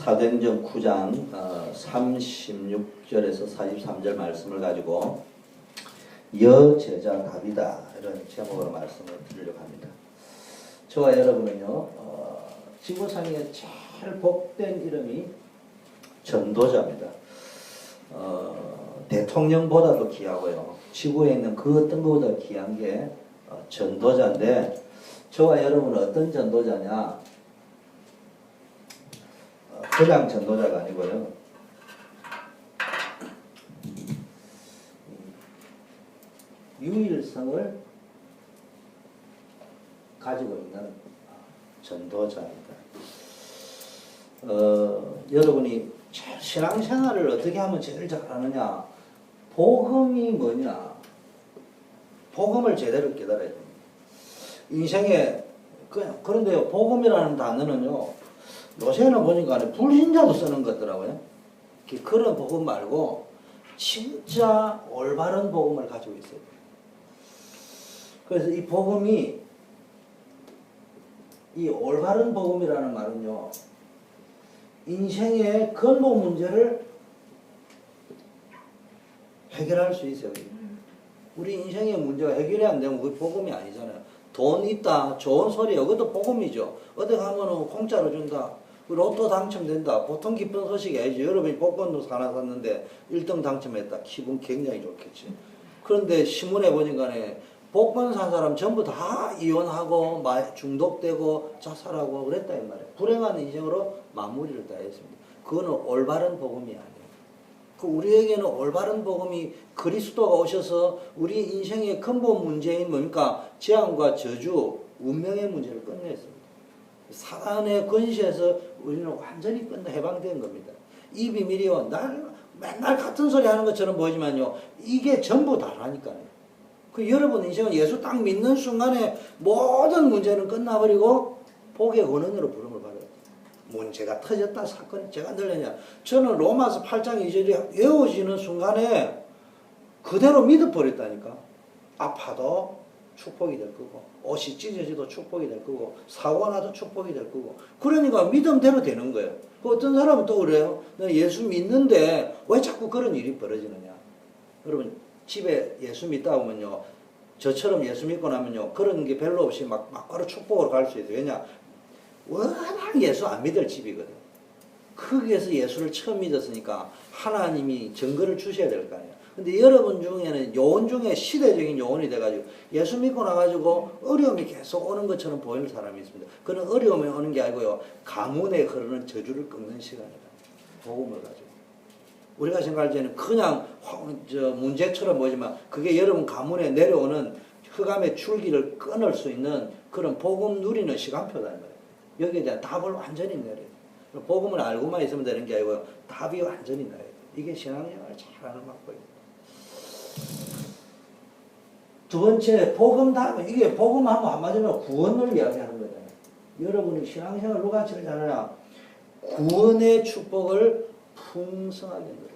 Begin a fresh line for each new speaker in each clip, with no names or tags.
사도행전 9장 36절에서 43절 말씀을 가지고 여제자 답이다 이런 제목으로 말씀을 드리려고 합니다. 저와 여러분은요 지구상에 제일 복된 이름이 전도자입니다. 대통령보다도 귀하고요. 지구에 있는 그 어떤 것보다 귀한 게 전도자인데 저와 여러분은 어떤 전도자냐? 그냥 전도자가 아니고요. 유일성을 가지고 있는 전도자입니다. 여러분이 신앙생활을 어떻게 하면 제일 잘하느냐? 복음이 뭐냐? 복음을 제대로 깨달아야 됩니다. 인생에 그런데요, 복음이라는 단어는요, 요새는 보니까 불신자도 쓰는 것 같더라고요. 그런 복음 말고 진짜 올바른 복음을 가지고 있어요. 그래서 이 복음이, 이 올바른 복음이라는 말은요, 인생의 근본 문제를 해결할 수 있어요. 우리 인생의 문제가 해결이 안 되면 그게 복음이 아니잖아요. 돈 있다, 좋은 소리예요. 그것도 복음이죠. 어디 가면은 공짜로 준다. 로또 당첨된다. 보통 기쁜 소식이 아니죠. 여러분이 복권도 하나 샀는데 1등 당첨했다. 기분 굉장히 좋겠지. 그런데 신문에 보니까 복권 산 사람 전부 다 이혼하고 중독되고 자살하고 그랬다 이 말이에요. 불행한 인생으로 마무리를 다 했습니다. 그거는 올바른 복음이 아니에요. 우리에게는 올바른 복음이 그리스도가 오셔서 우리 인생의 근본 문제인 뭡니까? 재앙과 저주, 운명의 문제를 끝냈습니다. 사단의 권세에서 우리는 완전히 해방된 겁니다. 이 비밀이요, 맨날 같은 소리 하는 것처럼 보이지만요, 이게 전부 다라니까요. 여러분 인생은 예수 딱 믿는 순간에 모든 문제는 끝나버리고 복의 권원으로 부름을 받아요. 문제가 터졌다, 사건이 제가 늘렸냐. 저는 로마서 8장 2절이 외워지는 순간에 그대로 믿어버렸다니까. 아파도 축복이 될 거고, 옷이 찢어져도 축복이 될 거고, 사고가 나도 축복이 될 거고. 그러니까 믿음대로 되는 거예요. 어떤 사람은 또 그래요. 나 예수 믿는데 왜 자꾸 그런 일이 벌어지느냐. 여러분 집에 예수 믿다 보면요, 저처럼 예수 믿고 나면요, 그런 게 별로 없이 막바로 축복으로 갈 수 있어요. 왜냐? 워낙 예수 안 믿을 집이거든. 거기에서 예수를 처음 믿었으니까 하나님이 증거를 주셔야 될 거 아니에요. 근데 여러분 중에는 요원 중에 시대적인 요원이 돼가지고 예수 믿고 나가지고 어려움이 계속 오는 것처럼 보이는 사람이 있습니다. 그는 어려움이 오는 게 아니고요, 가문에 흐르는 저주를 끊는 시간이다. 복음을 가지고. 우리가 생각할 때는 그냥 문제처럼 보이지만 그게 여러분 가문에 내려오는 흑암의 줄기를 끊을 수 있는 그런 복음 누리는 시간표다. 여기에 대한 답을 완전히 내려야 돼요. 복음을 알고만 있으면 되는 게 아니고요, 답이 완전히 나야 돼요. 이게 신앙생활을 잘하는 방법입니다. 두 번째, 복음 다음에, 이게 복음하면 한마디로 구원을 이야기하는 거잖아요. 여러분이 신앙생활 누가 제일 잘하냐? 구원의 축복을 풍성하게 누려요.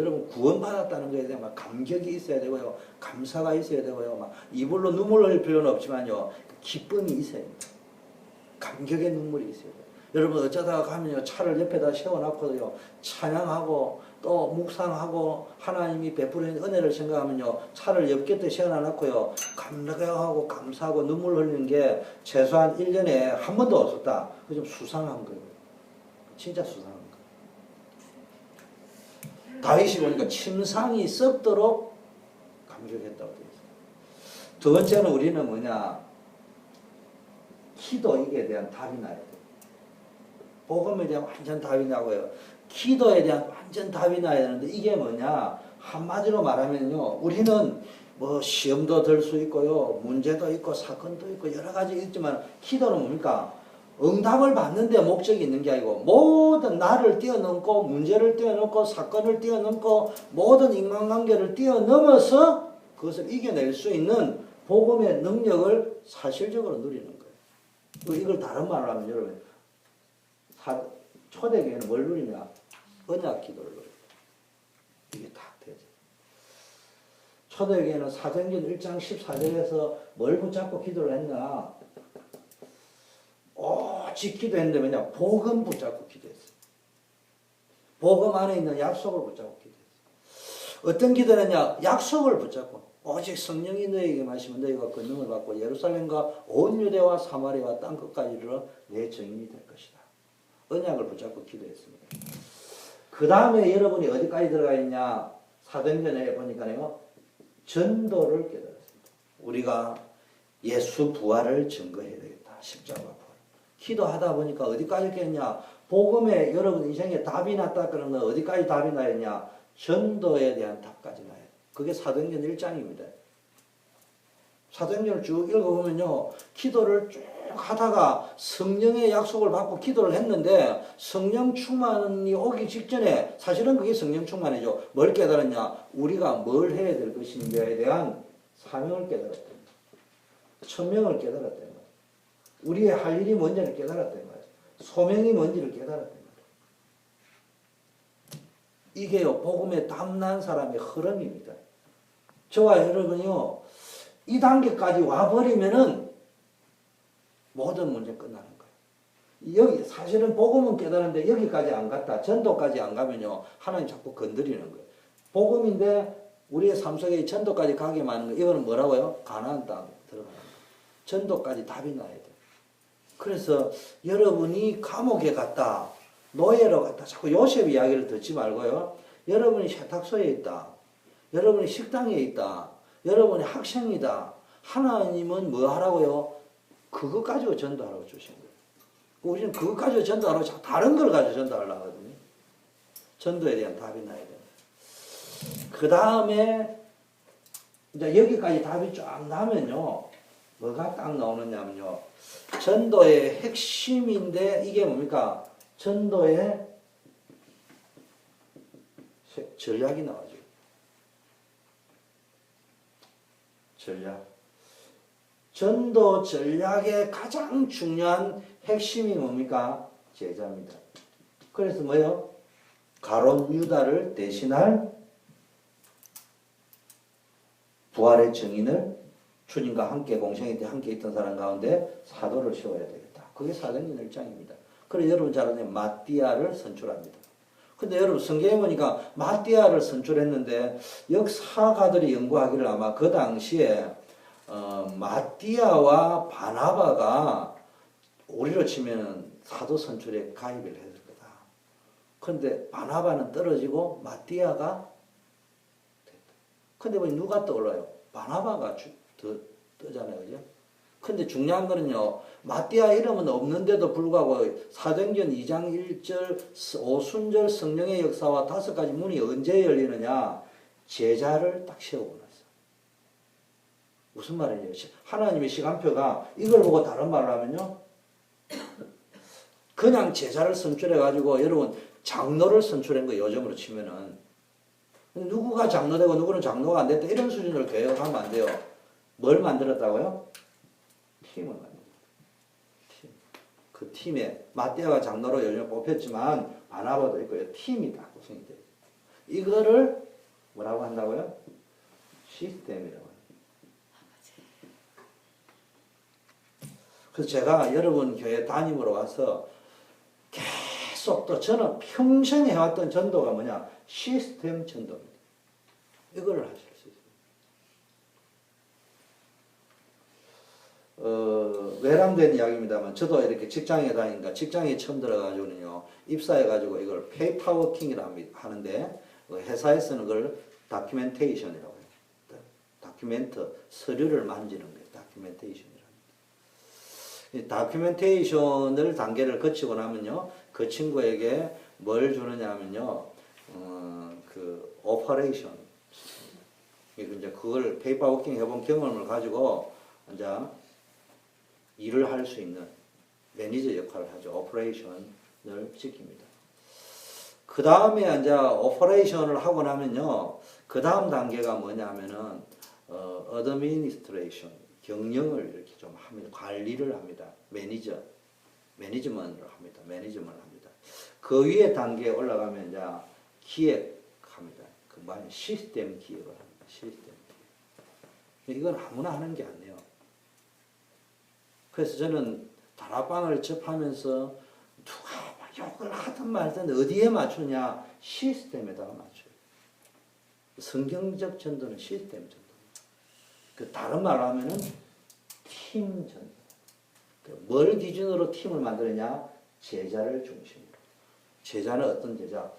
여러분 구원받았다는 것에 대한 감격이 있어야 되고요, 감사가 있어야 되고요, 이불로 눈물 흘릴 필요는 없지만요, 기쁨이 있어야 됩니다. 감격의 눈물이 있어야 돼요. 여러분 어쩌다가 가면요, 차를 옆에다 세워놓고요, 찬양하고 또 묵상하고 하나님이 베푸는 은혜를 생각하면요, 차를 옆곁에 세워놓고요, 감격하고 감사하고 눈물 흘리는 게 최소한 1년에 한 번도 없었다. 그 좀 수상한 거예요. 진짜 수상한 거예요. 다윗이 보니까 침상이 썩도록 감격했다고 되어 있어요. 두 번째는 우리는 뭐냐? 기도에 대한 답이 나야 돼요. 복음에 대한 완전 답이 나고요, 기도에 대한 완전 답이 나야 되는데 이게 뭐냐? 한마디로 말하면요, 우리는 시험도 들 수 있고요, 문제도 있고 사건도 있고 여러 가지 있지만 기도는 뭡니까? 응답을 받는데 목적이 있는 게 아니고 모든 나를 뛰어넘고 문제를 뛰어넘고 사건을 뛰어넘고 모든 인간관계를 뛰어넘어서 그것을 이겨낼 수 있는 복음의 능력을 사실적으로 누리는 거예요. 이걸 다른 말로 하면 여러분, 초대교회는 뭘 누리냐? 언약 기도를 누려요. 이게 다 되죠. 초대교회는 사도행전 1장 14절에서 뭘 붙잡고 기도를 했나? 오직 기도했는데 뭐냐? 복음 붙잡고 기도했어요. 복음 안에 있는 약속을 붙잡고 기도했어요. 어떤 기도느냐? 약속을 붙잡고 오직 성령이 너에게 마시면 너희가 권능을 받고 예루살렘과 온 유대와 사마리아와 땅 끝까지 이르러 내 증인이 될 것이다. 언약을 붙잡고 기도했습니다. 그 다음에 여러분이 어디까지 들어가 있냐? 사도행전에 보니까요, 전도를 깨달았습니다. 우리가 예수 부활을 증거해야 되겠다. 십자가 부활. 기도하다 보니까 어디까지 깼냐? 복음에 여러분 인생에 답이 났다 그러는 건 어디까지 답이 나였냐? 전도에 대한 답까지 나요. 그게 사도행전 1장입니다. 사도행전을 쭉 읽어보면요, 기도를 쭉 하다가 성령의 약속을 받고 기도를 했는데 성령 충만이 오기 직전에 사실은 그게 성령 충만이죠. 뭘 깨달았냐? 우리가 뭘 해야 될 것인가에 대한 사명을 깨달았다. 천명을 깨달았다. 우리의 할 일이 뭔지를 깨달았다. 소명이 뭔지를 깨달았다. 이게요, 복음에 담난 사람의 흐름입니다. 저와 여러분이요, 이 단계까지 와버리면은 모든 문제 끝나는 거예요. 여기, 사실은 복음은 깨달았는데 여기까지 안 갔다, 전도까지 안 가면요, 하나님 자꾸 건드리는 거예요. 복음인데 우리의 삶 속에 전도까지 가게 하는 거, 이거는 뭐라고요? 가나안 땅 들어가는 거예요. 전도까지 답이 나야 돼요. 그래서 여러분이 감옥에 갔다, 노예로 갔다, 자꾸 요셉 이야기를 듣지 말고요. 여러분이 세탁소에 있다. 여러분이 식당에 있다. 여러분이 학생이다. 하나님은 뭐 하라고요? 그거 가지고 전도하라고 주신 거예요. 우리는 그거 가지고 전도하라고 자꾸 다른 걸 가지고 전도하려고 하거든요. 전도에 대한 답이 나야 돼요. 그 다음에 이제 여기까지 답이 쫙 나면요, 뭐가 딱 나오느냐면요, 전도의 핵심인데 이게 뭡니까? 전도의 전략이 나와죠. 전략. 전도 전략의 가장 중요한 핵심이 뭡니까? 제자입니다. 그래서 뭐예요? 가롯 유다를 대신할 부활의 증인을 주님과 함께 공생애 때 함께 있던 사람 가운데 사도를 세워야 되겠다. 그게 사도행전 1장입니다. 그래서 여러분 잘 아는 마띠아를 선출합니다. 근데 여러분 성경에 보니까 마띠아를 선출했는데 역사가들이 연구하기를 아마 그 당시에 마띠아와 바나바가 우리로 치면 사도 선출에 가입을 했을 거다. 그런데 바나바는 떨어지고 마띠아가 됐다. 근데 뭐 누가 떠올라요? 바나바가 더 뜨잖아요, 그죠? 근데 중요한 거는요, 마띠아 이름은 없는데도 불구하고 사도행전 2장 1절 오순절 성령의 역사와 5가지 문이 언제 열리느냐? 제자를 딱 세우고 났어. 무슨 말이에요? 하나님의 시간표가 이걸 보고 다른 말을 하면요, 그냥 제자를 선출해가지고 여러분 장로를 선출한 거 요즘으로 치면은 누구가 장로되고 누구는 장로가 안 됐다 이런 수준으로 교회를 하면 안 돼요. 뭘 만들었다고요? 팀을 만들었어요. 팀. 그 팀에 마띠아가 장로로 요즘 뽑혔지만 바나바도 있고요. 팀이 다 구성이 돼요. 이거를 뭐라고 한다고요? 시스템이라고 합니다. 그래서 제가 여러분 교회 담임으로 와서 계속 또 저는 평생 해왔던 전도가 뭐냐? 시스템 전도입니다. 이거를 하실 수 있어요. 외람된 이야기입니다만 저도 이렇게 직장에 다니니까 직장에 처음 들어가지고는요, 입사해가지고 이걸 페이퍼워킹이라고 하는데 회사에서는 그걸 다큐멘테이션이라고 해요. 다큐멘트, 서류를 만지는 거예요. 다큐멘테이션이라는. 이 다큐멘테이션을 단계를 거치고 나면요, 그 친구에게 뭘 주느냐 하면요, 그 오퍼레이션. 이제 그걸 페이퍼워킹 해본 경험을 가지고 이제 일을 할 수 있는 매니저 역할을 하죠. 오퍼레이션을 시킵니다. 그 다음에 이제 오퍼레이션을 하고 나면요, 그 다음 단계가 뭐냐면은 어드미니스트레이션, 경영을 이렇게 좀 합니다. 관리를 합니다. 매니지먼트를 합니다. 매니지먼트를 합니다. 그 위에 단계에 올라가면 이제 기획합니다. 그 뭐냐, 시스템 기획을 합니다. 시스템 기획. 이건 아무나 하는 게 아니에요. 그래서 저는 다락방을 접하면서 누가 욕을 하든 말든 어디에 맞추냐? 시스템에다가 맞춰요. 성경적 전도는 시스템 전도. 그 다른 말로 하면은 팀 전도. 뭘 기준으로 팀을 만드느냐? 제자를 중심으로. 제자는 어떤 제자?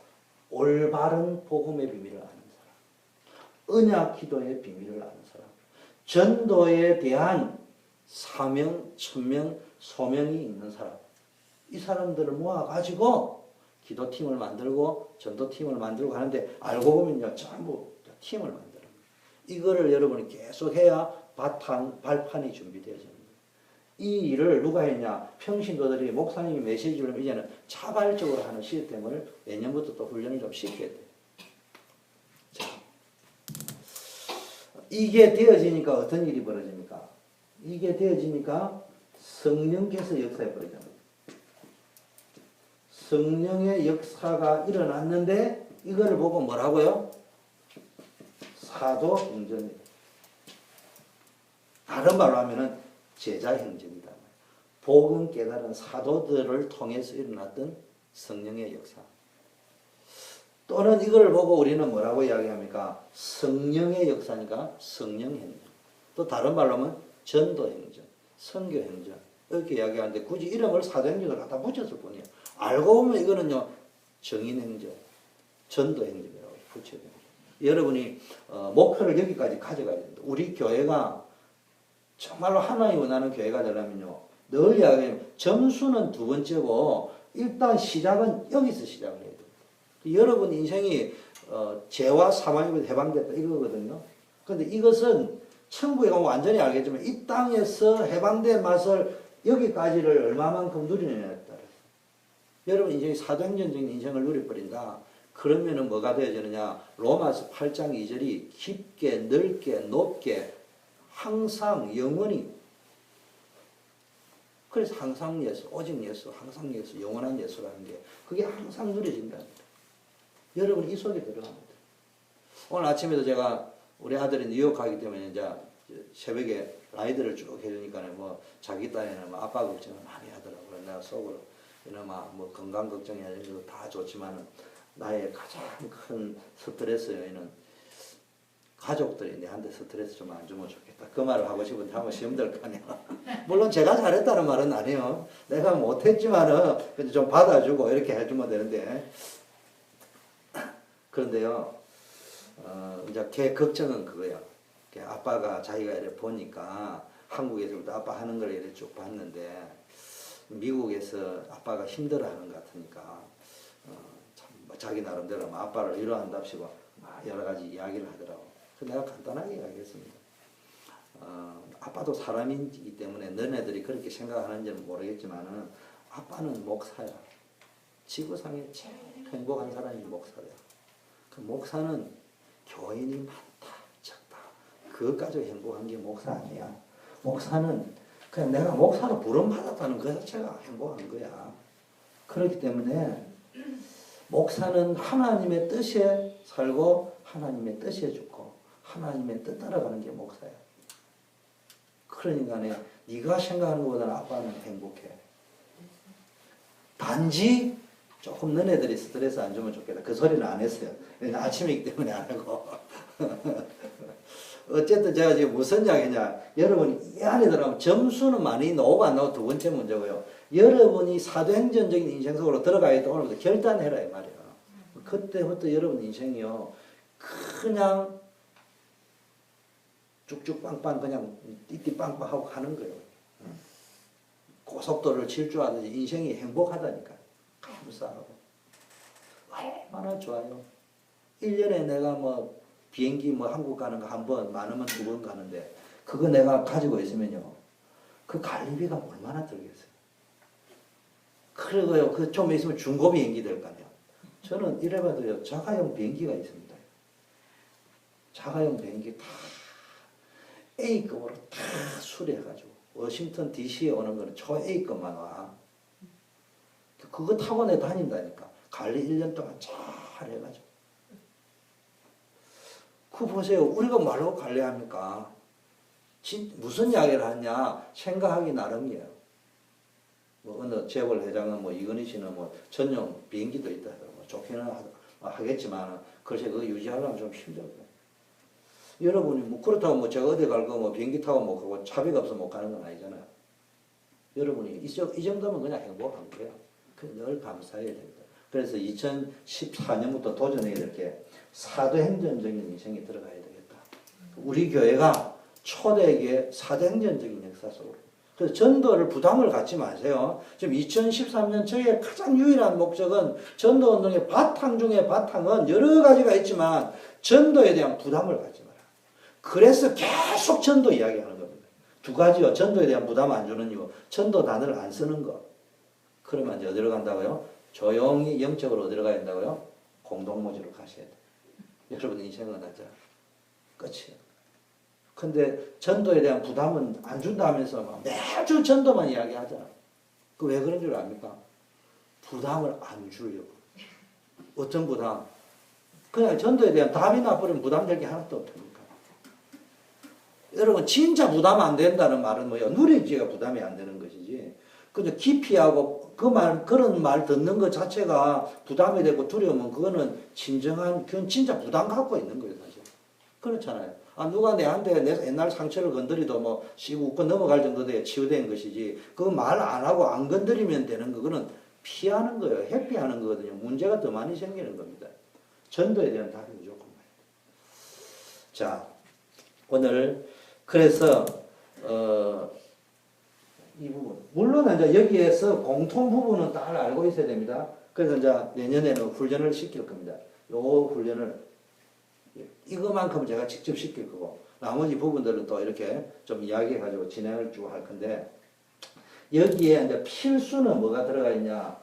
올바른 복음의 비밀을 아는 사람. 언약 기도의 비밀을 아는 사람. 전도에 대한 사명, 천명, 소명이 있는 사람. 이 사람들을 모아가지고 기도팀을 만들고 전도팀을 만들고 하는데 알고 보면요. 전부 팀을 만들어요. 이거를 여러분이 계속 해야 발판이 준비되어집니다. 이 일을 누가 했냐? 평신도들이 목사님이 메시지를 이제는 자발적으로 하는 시스템을 내년부터 또 훈련을 좀 시켜야 돼요. 자, 이게 되어지니까 어떤 일이 벌어집니까? 이게 되어지니까 성령께서 역사에 벌어집니다. 성령의 역사가 일어났는데 이거를 보고 뭐라고요? 사도행전이에요. 다른 말로 하면은 제자행전이다. 복음 깨달은 사도들을 통해서 일어났던 성령의 역사. 또는 이걸 보고 우리는 뭐라고 이야기합니까? 성령의 역사니까 성령행전. 또 다른 말로 하면 전도행전, 선교행전 이렇게 이야기하는데 굳이 이름을 사도행전을 갖다 붙였을 뿐이에요. 알고 보면 이거는요 정인행전, 전도행전이라고 붙여야 됩니다. 여러분이 목표를 여기까지 가져가야 됩니다. 우리 교회가 정말로 하나님 원하는 교회가 되려면요 늘 이야기해요. 점수는 두 번째고 일단 시작은 여기서 시작을 해야 됩니다. 여러분 인생이 죄와 사망에서 해방됐다 이거거든요. 그런데 이것은 천국에 가면 완전히 알겠지만 이 땅에서 해방된 맛을 여기까지를 얼마만큼 누리느냐에 따라서 여러분 인생이 사도행전적인 인생을 누려버린다. 그러면은 뭐가 되어지느냐? 로마서 8장 2절이 깊게 넓게 높게 항상 영원히 그래서 항상 예수, 오직 예수, 항상 예수, 영원한 예수라는 게 그게 항상 누려진답니다. 여러분 이 속에 들어갑니다. 오늘 아침에도 제가 우리 아들이 뉴욕 가기 때문에 이제 새벽에 라이드를 쭉 해주니까 뭐 자기 딴에는 뭐 아빠 걱정을 많이 하더라고요. 내가 속으로 이놈아 뭐 건강 걱정이 아니라 다 좋지만은 나의 가장 큰 스트레스는 가족들이 내한테 스트레스 좀 안 주면 좋겠다. 그 말을 하고 싶은데 하면 시험될 거 아니야. 물론 제가 잘했다는 말은 아니에요. 내가 못했지만은 근데 좀 받아주고 이렇게 해주면 되는데 그런데요. 이제 걔 걱정은 그거야. 아빠가 자기가 이렇게 보니까 한국에서부터 아빠 하는 걸 이렇게 쭉 봤는데 미국에서 아빠가 힘들어하는 것 같으니까 참 자기 나름대로 아빠를 위로한답시고 여러 가지 이야기를 하더라고. 그래서 내가 간단하게 이야기했습니다. 아빠도 사람이기 때문에 너네들이 그렇게 생각하는지는 모르겠지만은 아빠는 목사야. 지구상에 제일 행복한 사람이 목사야. 그 목사는 교인이 많다, 적다. 그것 가지고 행복한 게 목사 아니야. 목사는 그냥 내가 목사로 부름받았다는 그 자체가 행복한 거야. 그렇기 때문에 목사는 하나님의 뜻에 살고 하나님의 뜻에 죽고 하나님의 뜻 따라가는 게 목사야. 그러니까 네가 생각하는 것보다는 아빠는 행복해. 단지 조금 너네들이 스트레스 안 주면 좋겠다. 그 소리는 안 했어요. 아침이기 때문에 안 하고. 어쨌든 제가 지금 무슨 이야기냐. 여러분이 이 안에 들어가면 점수는 많이 나오고 안 나오고 두 번째 문제고요. 여러분이 사도행전적인 인생 속으로 들어가야겠다. 오늘부터 결단해라 이 말이야. 그때부터 여러분 인생이요. 그냥 쭉쭉 빵빵 그냥 띠띠빵빵 하고 가는 거예요. 고속도로를 질주하듯이 인생이 행복하다니까. 감사하고. 얼마나 좋아요. 1년에 내가 뭐 비행기 뭐 한국 가는 거 한 번, 많으면 2번 가는데 그거 내가 가지고 있으면요. 그 관리비가 얼마나 들겠어요. 그리고요. 그 좀 있으면 중고 비행기 될 거 아니에요. 저는 이래봐도요. 자가용 비행기가 있습니다. 자가용 비행기 다 A급으로 다 수리해가지고 워싱턴 DC에 오는 거는 초 A급만 와. 그거 타고 내 다닌다니까. 관리 1년 동안 잘 해가지고. 그거 보세요. 우리가 말로 관리합니까? 무슨 이야기를 하냐? 생각하기 나름이에요. 뭐 어느 재벌 회장은 뭐 이건희 씨는 뭐 전용 비행기도 있다. 뭐 좋게는 하겠지만 글쎄 그거 유지하려면 좀 힘들어요. 여러분이 뭐 그렇다고 뭐 제가 어디 갈 거 뭐 비행기 타고 못 가고 차비가 없어 못 가는 건 아니잖아요. 여러분이 이 정도면 그냥 행복한 거예요. 늘 감사해야 됩니다. 그래서 2014년부터 도전해야 될 게 사도행전적인 인생에 들어가야 되겠다. 우리 교회가 초대교회 사도행전적인 역사 속으로. 그래서 전도를 부담을 갖지 마세요. 지금 2013년 저의 가장 유일한 목적은 전도운동의 바탕 중에 바탕은 여러 가지가 있지만 전도에 대한 부담을 갖지 마라. 그래서 계속 전도 이야기하는 겁니다. 두 가지요. 전도에 대한 부담 안 주는 이유. 전도 단어를 안 쓰는 거. 그러면 이제 어디로 간다고요? 조용히 영적으로 어디로 가야 된다고요? 공동모지로 가셔야 돼요. 여러분 인생은 하자. 끝이에요. 근데 전도에 대한 부담은 안 준다 하면서 막 매주 전도만 이야기하잖아. 그 왜 그런 줄 압니까? 부담을 안 주려고. 어떤 부담? 그냥 전도에 대한 답이 나버리면 부담될 게 하나도 없습니까? 여러분 진짜 부담 안 된다는 말은 뭐예요? 누리지가 부담이 안 되는 것이지. 그저 기피하고 그런 말 듣는 것 자체가 부담이 되고 두려우면 그거는 그건 진짜 부담 갖고 있는 거예요, 사실. 그렇잖아요. 누가 내한테 내 옛날 상처를 건드리도 뭐 씩 웃고 넘어갈 정도 돼 치유된 것이지. 그거 말 안 하고 안 건드리면 되는 거, 그거는 피하는 거예요. 회피하는 거거든요. 문제가 더 많이 생기는 겁니다. 전도에 대한 답이 무조건 가야 돼요. 자, 오늘 그래서 이 부분. 물론 이제 여기에서 공통 부분은 다 알고 있어야 됩니다. 그래서 이제 내년에는 훈련을 시킬 겁니다. 요 훈련을 이거만큼 제가 직접 시킬 거고 나머지 부분들은 또 이렇게 좀 이야기해가지고 진행을 쭉 할 건데 여기에 이제 필수는 뭐가 들어가 있냐?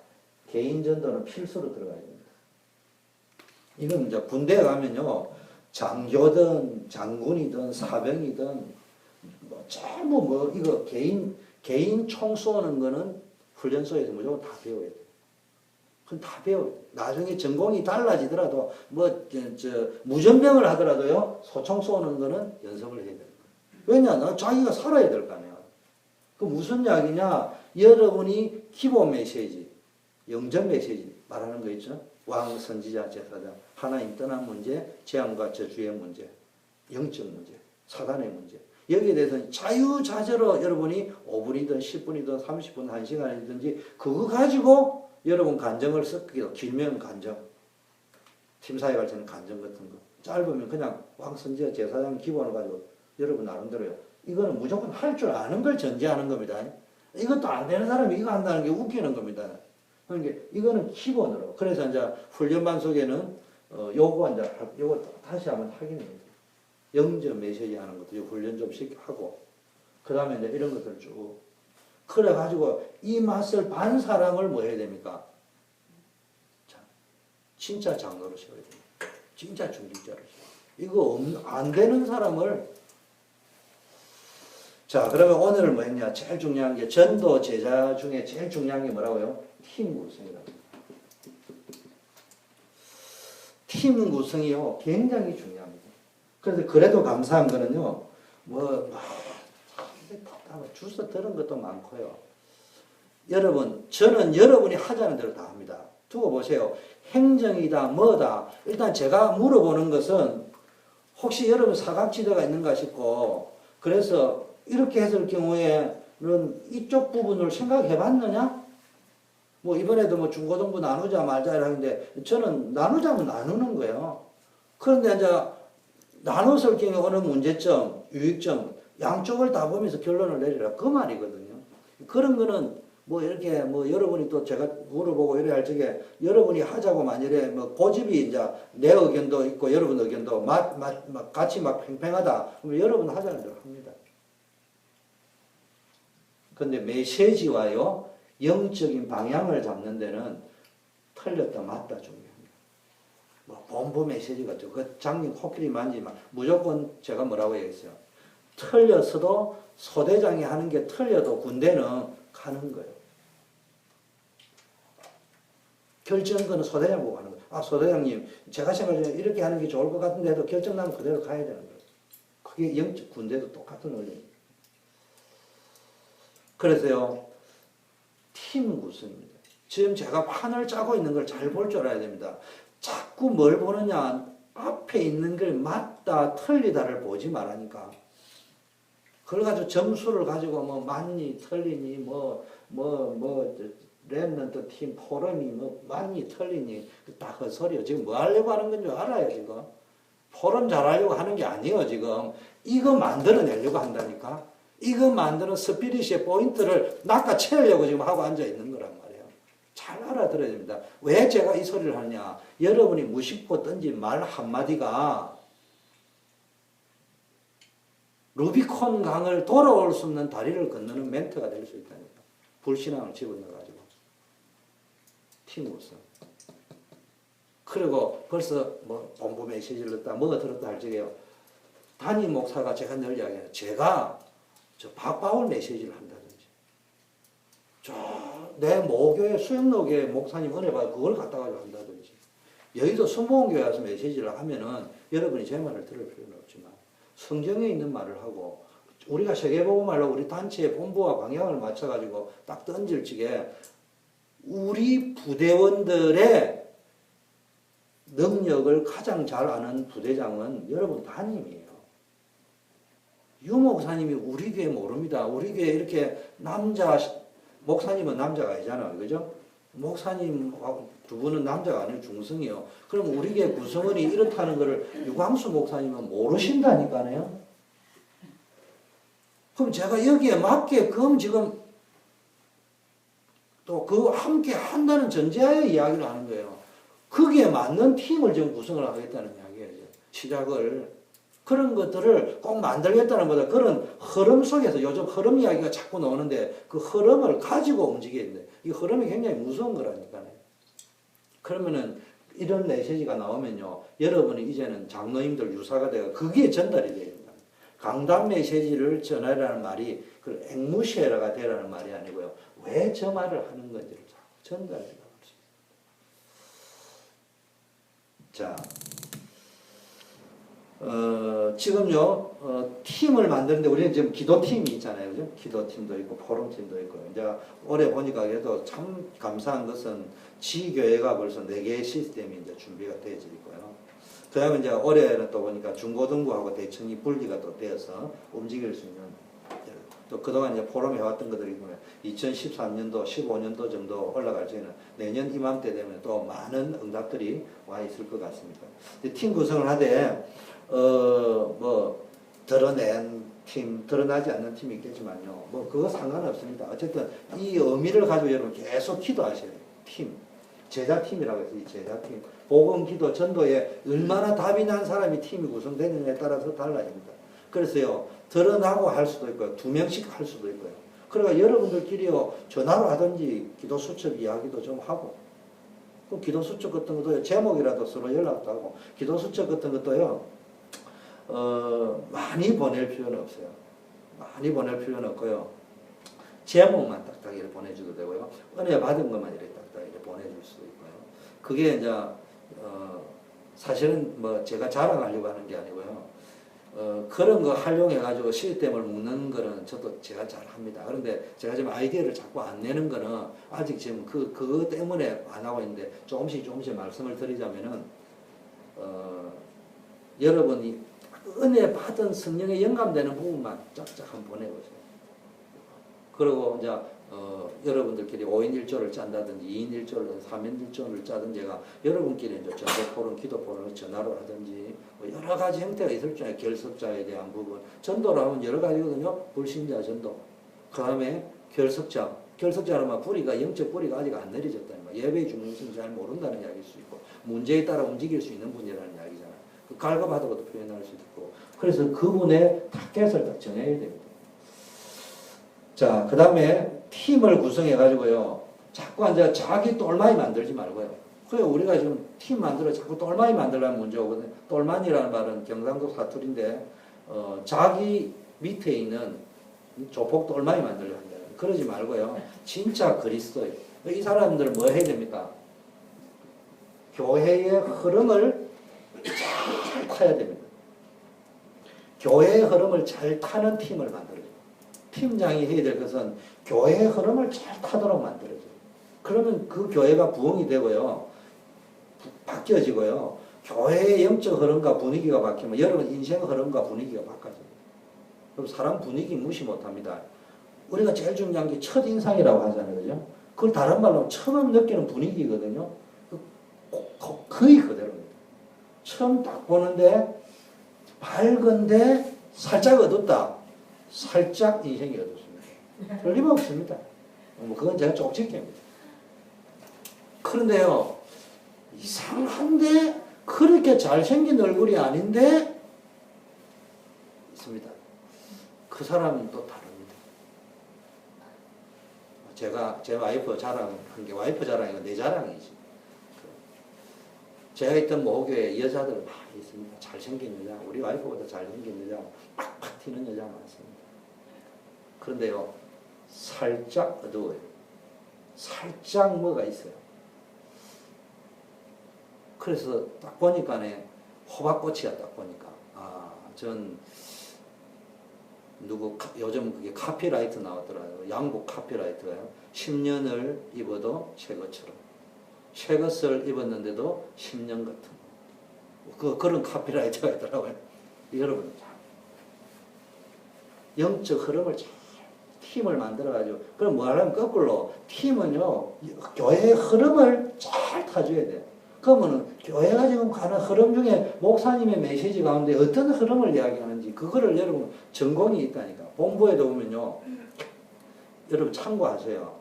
개인 전도는 필수로 들어가야 됩니다. 이건 이제 군대에 가면요 장교든 장군이든 사병이든 뭐 전부 뭐 이거 개인 총 쏘는 거는 훈련소에서 무조건 다 배워야 돼요. 그건 다 배워요. 나중에 전공이 달라지더라도 무전병을 하더라도요 소총 쏘는 거는 연습을 해야 돼요. 왜냐? 자기가 살아야 될 거 아니야. 그 무슨 이야기냐? 여러분이 기본 메시지, 영전 메시지 말하는 거 있죠? 왕, 선지자, 제사장, 하나님 떠난 문제, 재앙과 저주의 문제, 영적 문제, 사단의 문제. 여기에 대해서는 자유자재로 여러분이 5분이든 10분이든 30분, 1시간이든지 그거 가지고 여러분 간정을 섞기도 길면 간정, 팀사회 갈 때는 간정 같은 거, 짧으면 그냥 왕선지자 제사장 기본을 가지고 여러분 나름대로요. 이거는 무조건 할 줄 아는 걸 전제하는 겁니다. 이것도 안 되는 사람이 이거 한다는 게 웃기는 겁니다. 그러니까 이거는 기본으로. 그래서 이제 훈련반 속에는 요거 다시 한번 확인해요. 영전 메시지 하는 것도 훈련 좀 하고 그 다음에 이제 이런 것들 쭉 그래가지고 이 맛을 반 사람을 뭐 해야 됩니까? 자, 진짜 장로로 세워야 됩니다. 진짜 중직자로 세워. 이거 안 되는 사람을 자 그러면 오늘 뭐 했냐? 제일 중요한 게 전도 제자 중에 제일 중요한 게 뭐라고요? 팀 구성이라고. 팀 구성이요 굉장히 중요합니다. 그래서 그래도 감사한 거는요, 주서 들은 것도 많고요. 여러분, 저는 여러분이 하자는 대로 다 합니다. 두고 보세요. 행정이다, 뭐다. 일단 제가 물어보는 것은 혹시 여러분 사각지대가 있는가 싶고, 그래서 이렇게 했을 경우에는 이쪽 부분을 생각해 봤느냐? 뭐 이번에도 뭐 중고등부 나누자 말자 이러는데 저는 나누자면 나누는 거예요. 그런데 이제 나눴을 경우에 어느 문제점, 유익점, 양쪽을 다 보면서 결론을 내리라. 그 말이거든요. 그런 거는 뭐 이렇게 뭐 여러분이 또 제가 물어보고 이래 할 적에 여러분이 하자고 만일에 뭐 고집이 이제 내 의견도 있고 여러분 의견도 같이 막 팽팽하다. 그러면 여러분 하자는 대로 합니다. 근데 메시지와요, 영적인 방향을 잡는 데는 틀렸다 맞다 중요해요. 뭐 본부 메시지 같죠. 그 장님 코끼리 만지면 무조건 제가 뭐라고 얘기했어요. 틀렸어도 소대장이 하는 게 틀려도 군대는 가는 거예요. 결정권은 소대장 보고 하는 거예요. 소대장님 제가 생각에 이렇게 하는 게 좋을 것 같은데 해도 결정 나면 그대로 가야 되는 거예요. 그게 영적 군대도 똑같은 원리입니다. 그래서요. 팀 구성입니다. 지금 제가 판을 짜고 있는 걸 잘 볼 줄 알아야 됩니다. 자꾸 뭘 보느냐, 앞에 있는 걸 맞다, 틀리다를 보지 말라니까. 그걸 가지고 점수를 가지고 뭐 맞니, 틀리니, 랩런트 팀 포럼이 뭐 맞니, 틀리니, 다 헛소리요. 지금 뭐 하려고 하는 건 줄 알아요, 지금. 포럼 잘하려고 하는 게 아니에요, 지금. 이거 만들어내려고 한다니까. 이거 만드는 스피릿의 포인트를 낚아채려고 지금 하고 앉아 있는 거란 말이에요. 잘 알아들어야 됩니다. 왜 제가 이 소리를 하느냐. 여러분이 무심코 던진 말 한마디가 루비콘 강을 돌아올 수 없는 다리를 건너는 멘트가 될 수 있다니까. 불신앙을 집어넣어가지고. 팀으로서. 그리고 벌써 뭐 본부 메시지를 넣었다, 뭐가 들었다 할 적에요. 담임 목사가 제가 늘 이야기해요. 제가 저 박바울 메시지를 한다든지. 내 모교회 수영로교회 목사님 은혜 받아 그걸 갖다 가지고 한다든지. 여의도 순복음교회 와서 메시지를 하면은 여러분이 제 말을 들을 필요는 없지만 성경에 있는 말을 하고 우리가 세계복음말로 우리 단체의 본부와 방향을 맞춰가지고 딱 던질 적에 우리 부대원들의 능력을 가장 잘 아는 부대장은 여러분 담임이에요. 유 목사님이 우리 교회 모릅니다. 우리 교회 이렇게 목사님은 남자가 아니잖아요. 그죠? 목사님 두 분은 남자가 아니고 중성이요. 그럼 우리 교회 구성원이 이렇다는 것을 유광수 목사님은 모르신다니까요. 그럼 제가 여기에 맞게끔 지금 또 그거 함께 한다는 전제하에 이야기를 하는 거예요. 거기에 맞는 팀을 지금 구성을 하겠다는 이야기예요. 시작을. 그런 것들을 꼭 만들겠다는 것보다 그런 흐름 속에서 요즘 흐름 이야기가 자꾸 나오는데 그 흐름을 가지고 움직여야 되는데 이 흐름이 굉장히 무서운 거라니까요. 그러면은 이런 메시지가 나오면요. 여러분이 이제는 장로님들 유사가 되고 그게 전달이 돼야 된다. 강단 메시지를 전하라는 말이 그 앵무시해라가 되라는 말이 아니고요. 왜 저 말을 하는 건지를 자꾸 전달해라. 자, 지금요, 팀을 만드는데 우리는 지금 기도팀이 있잖아요. 그죠? 기도팀도 있고, 포럼팀도 있고. 이제 올해 보니까 그래도 참 감사한 것은 지교회가 벌써 4개의 시스템이 이제 준비가 되어져 있고요. 그 다음에 이제 올해는 또 보니까 중고등부하고 대청이 분리가 또 되어서 움직일 수 있는 또 그동안 이제 포럼에 해왔던 것들이 보면 2013년도, 15년도 정도 올라갈 적에는 내년 이맘때 되면 또 많은 응답들이 와 있을 것 같습니다. 팀 구성을 하되, 드러낸 팀, 드러나지 않는 팀이 있겠지만요. 그거 상관없습니다. 어쨌든 이 의미를 가지고 여러분 계속 기도하셔야 돼요. 팀. 제자팀이라고 해서 이 제자팀. 복음, 기도, 전도에 얼마나 답이 난 사람이 팀이 구성되느냐에 따라서 달라집니다. 그래서요, 드러나고 할 수도 있고요. 2명씩 할 수도 있고요. 그러니까 여러분들끼리요, 전화로 하든지 기도 수첩 이야기도 좀 하고, 그 기도 수첩 같은 것도 제목이라도 서로 연락도 하고, 기도 수첩 같은 것도요, 많이 보낼 필요는 없어요. 많이 보낼 필요는 없고요. 제목만 딱딱 이렇게 보내줘도 되고요. 은혜 받은 것만 이렇게 딱딱 이렇게 보내줄 수도 있고요. 그게 이제, 사실은 제가 자랑하려고 하는 게 아니고요. 그런 거 활용해가지고 시스템을 묶는 거는 저도 제가 잘 합니다. 그런데 제가 지금 아이디어를 자꾸 안 내는 거는 아직 지금 그거 때문에 안 하고 있는데 조금씩 말씀을 드리자면은, 여러분이 은혜 받은 성령에 영감되는 부분만 쫙쫙 한번 보내보세요. 그리고 이제, 여러분들끼리 5인 1조를 짠다든지 2인 1조를 3인 1조를 짜든지 제가 여러분끼리 이제 전도 포럼, 기도 포럼을 전화로 하든지 여러 가지 형태가 있을 줄 알아요. 결석자에 대한 부분. 전도를 하면 여러 가지거든요. 불신자 전도. 그 다음에 결석자. 결석자라면 뿌리가, 영적 뿌리가 아직 안 내려졌다는 거예요. 예배의 중요성을 잘 모른다는 이야기일 수 있고, 문제에 따라 움직일 수 있는 분이라는 이야기잖아요. 그 갈급하다고도 표현할 수 있고. 그래서 그분의 타겟을 딱 정해야 됩니다. 자, 그 다음에 팀을 구성해가지고요. 자꾸 이제 자기 똘마이 만들지 말고요. 그래, 우리가 지금 팀 만들어 자꾸 똘마이 만들려면 문제 오거든요. 똘만이라는 말은 경상도 사투리인데, 자기 밑에 있는 조폭 똘마이 만들려고 한다. 그러지 말고요. 진짜 그리스도예요. 이 사람들 뭐 해야 됩니까? 교회의 흐름을 잘 타야 됩니다. 교회의 흐름을 잘 타는 팀을 만들어요. 팀장이 해야 될 것은 교회의 흐름을 잘 타도록 만들어줘요. 그러면 그 교회가 부흥이 되고요. 바뀌어지고요. 교회의 영적 흐름과 분위기가 바뀌면 여러분 인생 흐름과 분위기가 바꿔져요. 그럼 사람 분위기 무시 못합니다. 우리가 제일 중요한 게 첫인상이라고 하잖아요. 그죠? 그걸 다른 말로 처음 느끼는 분위기거든요. 거의 그대로입니다. 처음 딱 보는데 밝은데 살짝 어둡다. 살짝 인생이 어둡습니다. 틀림없습니다. 뭐 그건 제가 쪽집게입니다. 그런데요. 이상한데 그렇게 잘생긴 얼굴이 아닌데 있습니다. 그 사람은 또 다릅니다. 제가 제 와이프 자랑한 게 와이프 자랑이고 내 자랑이지. 제가 있던 모교에 여자들 많이 있습니다. 잘생긴 여자, 우리 와이프보다 잘생긴 여자, 팍팍 튀는 여자 많습니다. 그런데요, 살짝 어두워요. 살짝 뭐가 있어요. 그래서 딱 보니까 호박꽃이야. 딱 보니까 전 요즘 그게 카피라이트 나왔더라고요. 양복 카피라이트가요. 10년을 입어도 새 것처럼. 새 것을 입었는데도 10년 같은 그런 카피라이트가 있더라고요. 여러분 영적 흐름을 잘 팀을 만들어가지고 그럼 뭐 하려면 거꾸로 팀은요 교회의 흐름을 잘 타줘야 돼요. 그러면은 교회가 지금 가는 흐름 중에 목사님의 메시지 가운데 어떤 흐름을 이야기하는지 그거를 여러분 전공이 있다니까. 본부에도 보면요 여러분 참고하세요.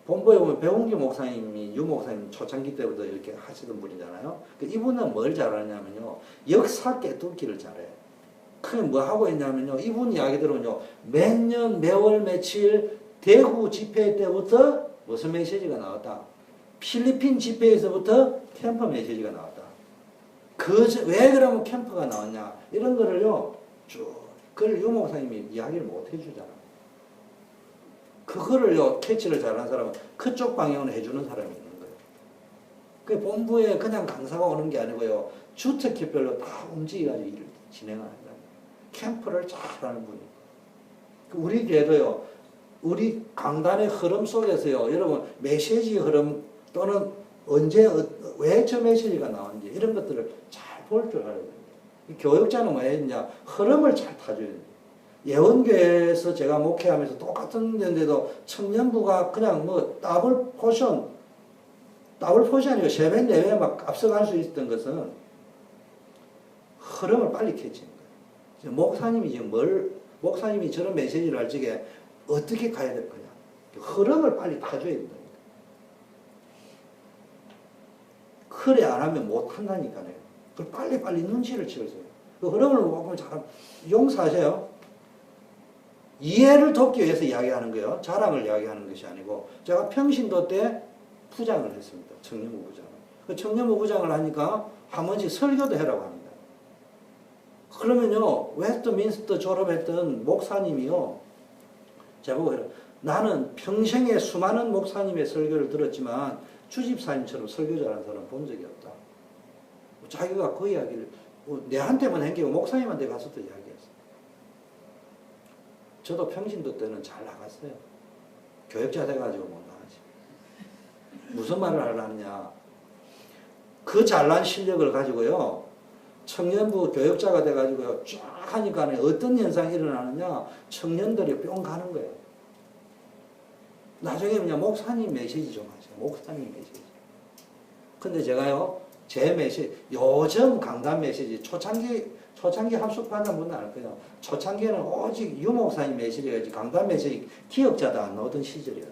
본부에 보면 배웅기 목사님이 유 목사님 초창기 때부터 이렇게 하시던 분이잖아요. 이분은 뭘 잘하냐면요 역사 깨뚫기를 잘해요. 그게 뭐 하고 있냐면요 이분 이야기 들으면요 몇 년 매월 며칠 대구 집회 때부터 무슨 메시지가 나왔다. 필리핀 집회에서부터 캠프 메시지가 나왔다. 왜 그러면 캠프가 나왔냐 이런 거를요 쭉 그걸 유 목사님이 이야기를 못 해주잖아. 그거를요 캐치를 잘하는 사람은 그쪽 방향으로 해주는 사람이 있는 거예요. 그 본부에 그냥 강사가 오는 게 아니고요 주특기별로 다 움직여가지고 일을 진행하는 거예요. 캠프를 잘하는 분이. 우리 교회도요 우리 강단의 흐름 속에서요 여러분 메시지 흐름 또는 언제 왜 저 메시지가 나왔는지 이런 것들을 잘 볼 줄 알아야 됩니다. 교육자는 뭐 했냐 흐름을 잘 타줘야 됩니다. 예원교회에서 제가 목회하면서 똑같은 데인데도 청년부가 그냥 뭐 더블 포션이 세배 네배 막 앞서갈 수 있었던 것은 흐름을 빨리 캐치는 거예요. 목사님이 저런 메시지를 할 적에 어떻게 가야 될 거냐. 흐름을 빨리 타줘야 된다. 그래 안 하면 못 한다니까요. 그 빨리 눈치를 채우세요. 그 흐름을 보면 잘 용서하세요. 이해를 돕기 위해서 이야기하는 거예요. 자랑을 이야기하는 것이 아니고 제가 평신도 때 부장을 했습니다. 청년부 부장을. 그 청년부 부장을 하니까 한 번씩 설교도 해라고 합니다. 그러면요 웨스트민스터 졸업했던 목사님이요 제보고 나는 평생에 수많은 목사님의 설교를 들었지만 주집사님처럼 설교 잘하는 사람 본 적이 없다. 자기가 그 이야기를 내한테만 한 게 목사님한테 가서도 이야기했어. 저도 평신도 때는 잘 나갔어요. 교육자 돼가지고 못 나가지. 무슨 말을 하려느냐. 그 잘난 실력을 가지고요. 청년부 교육자가 돼가지고요. 쫙 하니까 어떤 현상이 일어나느냐. 청년들이 뿅 가는 거예요. 나중에 그냥 목사님 메시지 좀 하세요. 목사님 메시지. 근데 제가요, 제 메시지, 요즘 강단 메시지, 초창기 합숙받는 분은 알 거예요. 초창기에는 오직 유 목사님 메시지가 강단 메시지 기억자도 안 나오던 시절이에요.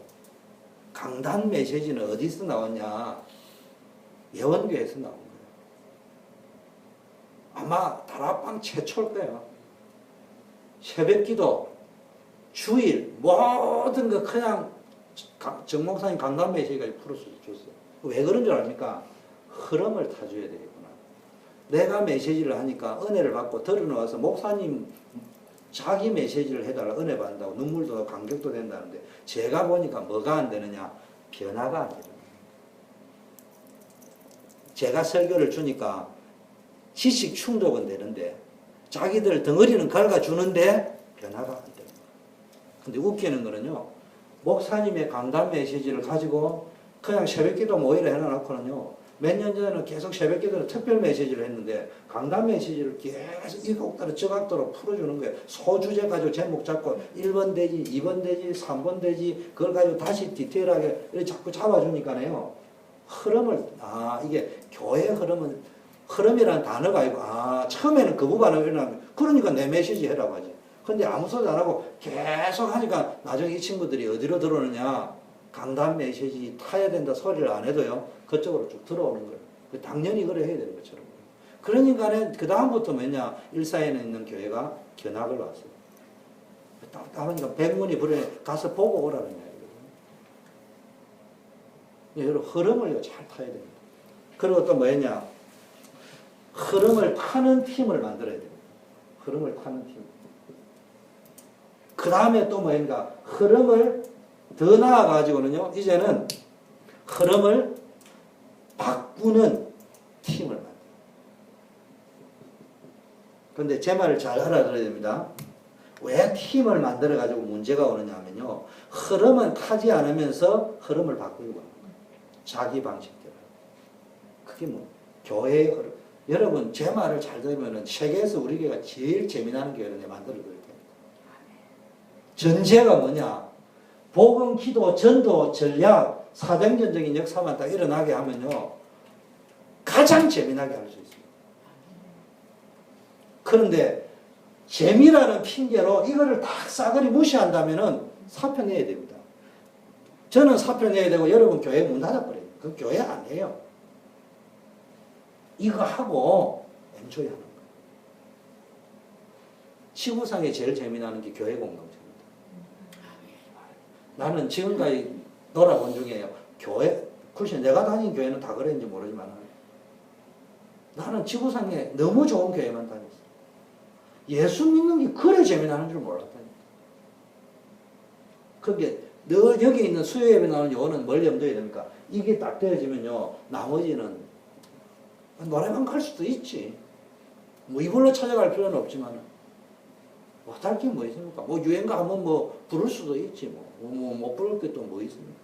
강단 메시지는 어디서 나왔냐? 예원교회에서 나온 거예요. 아마 다락방 최초일 거예요. 새벽기도, 주일, 모든 거 그냥 정 목사님 강단 메시지까지 풀어서 줬어요. 왜 그런 줄 압니까? 흐름을 타줘야 되겠구나. 내가 메시지를 하니까 은혜를 받고 들어놓아서 목사님 자기 메시지를 해달라 은혜 받는다고 눈물도 나고 감격도 된다는데 제가 보니까 뭐가 안 되느냐? 변화가 안 되는 거예요. 제가 설교를 주니까 지식 충족은 되는데 자기들 덩어리는 갉아주는데 변화가 안 되는 거예요. 근데 웃기는 거는요, 목사님의 강단 메시지를 가지고 그냥 새벽기도 모이라 해놔놓고는요, 몇 년 전에는 계속 새벽기도를 특별 메시지를 했는데 강단 메시지를 계속 이 각도로 저 각도로 풀어주는 거예요. 소주제 가지고 제목 잡고 1번 되지, 2번 되지, 3번 되지, 그걸 가지고 다시 디테일하게 이렇게 자꾸 잡아주니까요, 흐름을, 이게 교회 흐름이라는 단어가 아니고, 처음에는 그 부분을 일어나면, 그러니까 내 메시지 해라고 하지. 근데 아무 소리 안 하고 계속 하니까 나중에 이 친구들이 어디로 들어오느냐, 강단 메시지 타야 된다 소리를 안 해도요, 그쪽으로 쭉 들어오는 거예요. 당연히 그래 해야 되는 것처럼. 그러니까 그 다음부터 뭐냐, 일사에 있는 교회가 견학을 왔어요. 그러니까 백문이 불여에 가서 보고 오라는 거예요. 여러분, 흐름을 잘 타야 됩니다. 그리고 또 뭐였냐, 흐름을 타는 팀을 만들어야 됩니다. 흐름을 타는 팀. 그 다음에 또 뭐인가, 흐름을 더 나아가지고는요, 이제는 흐름을 바꾸는 팀을 만들어요. 그런데 제 말을 잘 알아들어야 됩니다. 왜 팀을 만들어가지고 문제가 오느냐 하면요, 흐름은 타지 않으면서 흐름을 바꾸려고 합니다. 자기 방식대로. 그게 뭐, 교회의 흐름. 여러분, 제 말을 잘 들으면 세계에서 우리 교회가 제일 재미나는 교회를 만들어드릴 겁니다. 전제가 뭐냐? 복음, 기도, 전도, 전략, 사정전적인 역사만 딱 일어나게 하면요, 가장 재미나게 할 수 있습니다. 그런데 재미라는 핑계로 이거를 딱 싸그리 무시한다면은 사표 내야 됩니다. 저는 사표 내야 되고 여러분 교회 문 닫아버려요. 그 교회 아니에요. 이거 하고 엔조이 하는 거예요. 지구상에 제일 재미나는 게 교회 공동체입니다. 나는 지금까지 놀아본 중에요, 교회, 글쎄 내가 다닌 교회는 다 그랬는지 모르지만 나는 지구상에 너무 좋은 교회만 다녔어요. 예수 믿는 게 그래 재미나는 줄 몰랐다니까. 그게 늘 여기 있는 수요예배 나오는 요거는 뭘 염두에 됩니까? 이게 딱 되어지면요, 나머지는 노래방 갈 수도 있지. 뭐 이걸로 찾아갈 필요는 없지만 못할 게 뭐 있습니까? 뭐 유행가 한번 뭐 부를 수도 있지. 못 부를 게 또 뭐 있습니까?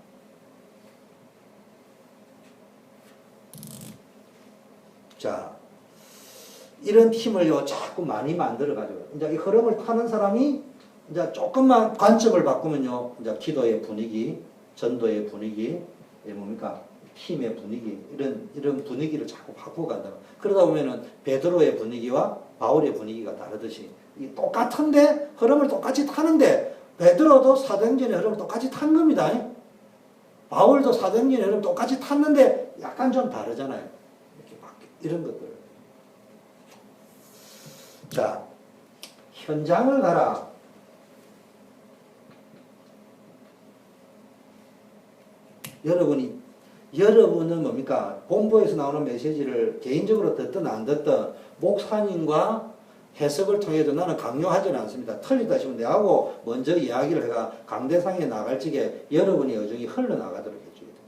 자, 이런 팀을요, 자꾸 많이 만들어가지고, 이제 이 흐름을 타는 사람이 이제 조금만 관점을 바꾸면요, 이제 기도의 분위기, 전도의 분위기, 뭡니까? 팀의 분위기, 이런 분위기를 자꾸 바꾸고 간다. 그러다 보면은 베드로의 분위기와 바울의 분위기가 다르듯이, 이 똑같은데, 흐름을 똑같이 타는데, 베드로도 사도행전의 흐름을 똑같이 탄 겁니다. 바울도 사도행전의 흐름을 똑같이 탔는데, 약간 좀 다르잖아요. 이렇게 이런 것들. 자, 현장을 가라. 여러분은 뭡니까? 본부에서 나오는 메시지를 개인적으로 듣든 안 듣든 목사님과 해석을 통해도 나는 강요하지는 않습니다. 틀리다 싶으면 내하고 먼저 이야기를 해가 강대상에 나갈 적에 여러분의 여정이 흘러나가도록 해줘야 돼요.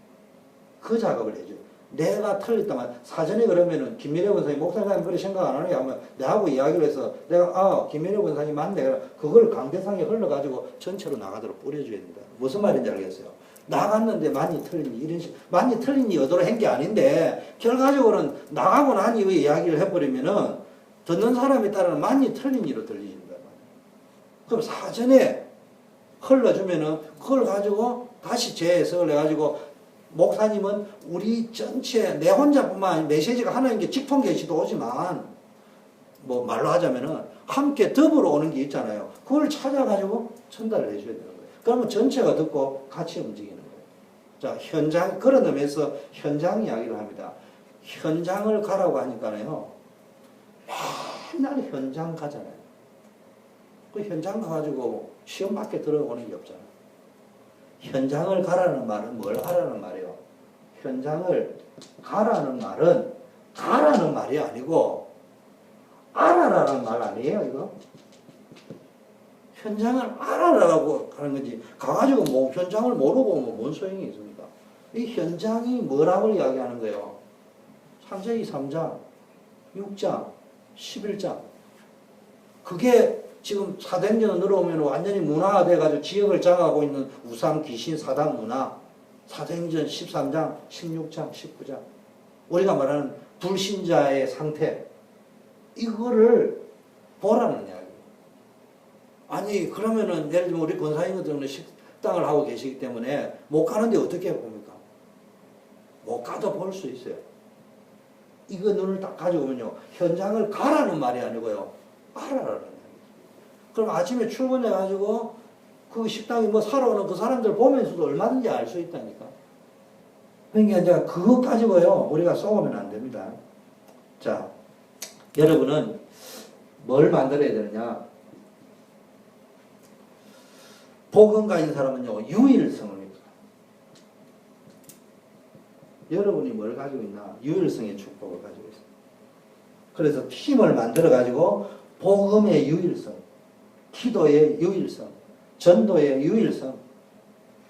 그 작업을 해줘요. 내가 틀렸다면 사전에 그러면은 김민혜 권사님, 목사님 그렇게 생각 안 하느냐 하면 내하고 이야기를 해서 내가 김민혜 권사님 맞네. 그걸 강대상에 흘러가지고 전체로 나가도록 뿌려줘야 된다. 무슨 말인지 알겠어요? 나갔는데 많이 틀리니 이런 식 많이 틀리니 의도로 한 게 아닌데 결과적으로는 나가고 난 이후에 이야기를 해버리면은 듣는 사람에 따라는 많이 틀린 이로 들리신다. 그럼 사전에 흘러주면은 그걸 가지고 다시 재해석을 해가지고 목사님은 우리 전체 내 혼자뿐만 아니라 메시지가 하나인 게 직통 계시도 오지만 뭐 말로 하자면은 함께 더불어 오는 게 있잖아요. 그걸 찾아가지고 전달을 해줘야 되는 거예요. 그러면 전체가 듣고 같이 움직이는 거예요. 자, 현장, 그런 의미에서 현장 이야기를 합니다. 현장을 가라고 하니까요, 맨날 현장 가잖아요. 그 현장 가가지고 시험 밖에 들어오는 게 없잖아요. 현장을 가라는 말은 뭘 하라는 말이에요? 현장을 가라는 말은 가라는 말이 아니고 알아라는 말 아니에요, 이거? 현장을 알아라고 하는 건지, 가가지고 뭐 현장을 모르고 뭐 뭔 소용이 있습니까? 이 현장이 뭐라고 이야기하는 거예요? 창세기 3장, 6장, 11장. 그게 지금 사도행전 들어오면 완전히 문화가 돼가지고 지역을 장악하고 있는 우상, 귀신, 사단 문화. 사도행전 13장, 16장, 19장. 우리가 말하는 불신자의 상태. 이거를 보라는 이야기. 아니, 그러면은 예를 들면 우리 권사님 같은 경우는 식당을 하고 계시기 때문에 못 가는데 어떻게 봅니까? 못 가도 볼 수 있어요. 이거 눈을 딱 가지고 오면요. 현장을 가라는 말이 아니고요. 알아라는 이야기. 그럼 아침에 출근해가지고 그 식당에 뭐 사러 오는 그 사람들 보면서도 얼마든지 알 수 있다니까. 그러니까 이제 그거 가지고요. 우리가 쏘면 안 됩니다. 자, 여러분은 뭘 만들어야 되느냐? 복음 가진 사람은요. 유일성을 믿어요. 여러분이 뭘 가지고 있나? 유일성의 축복을 가지고 있어요. 그래서 팀을 만들어 가지고 복음의 유일성, 기도의 유일성, 전도의 유일성,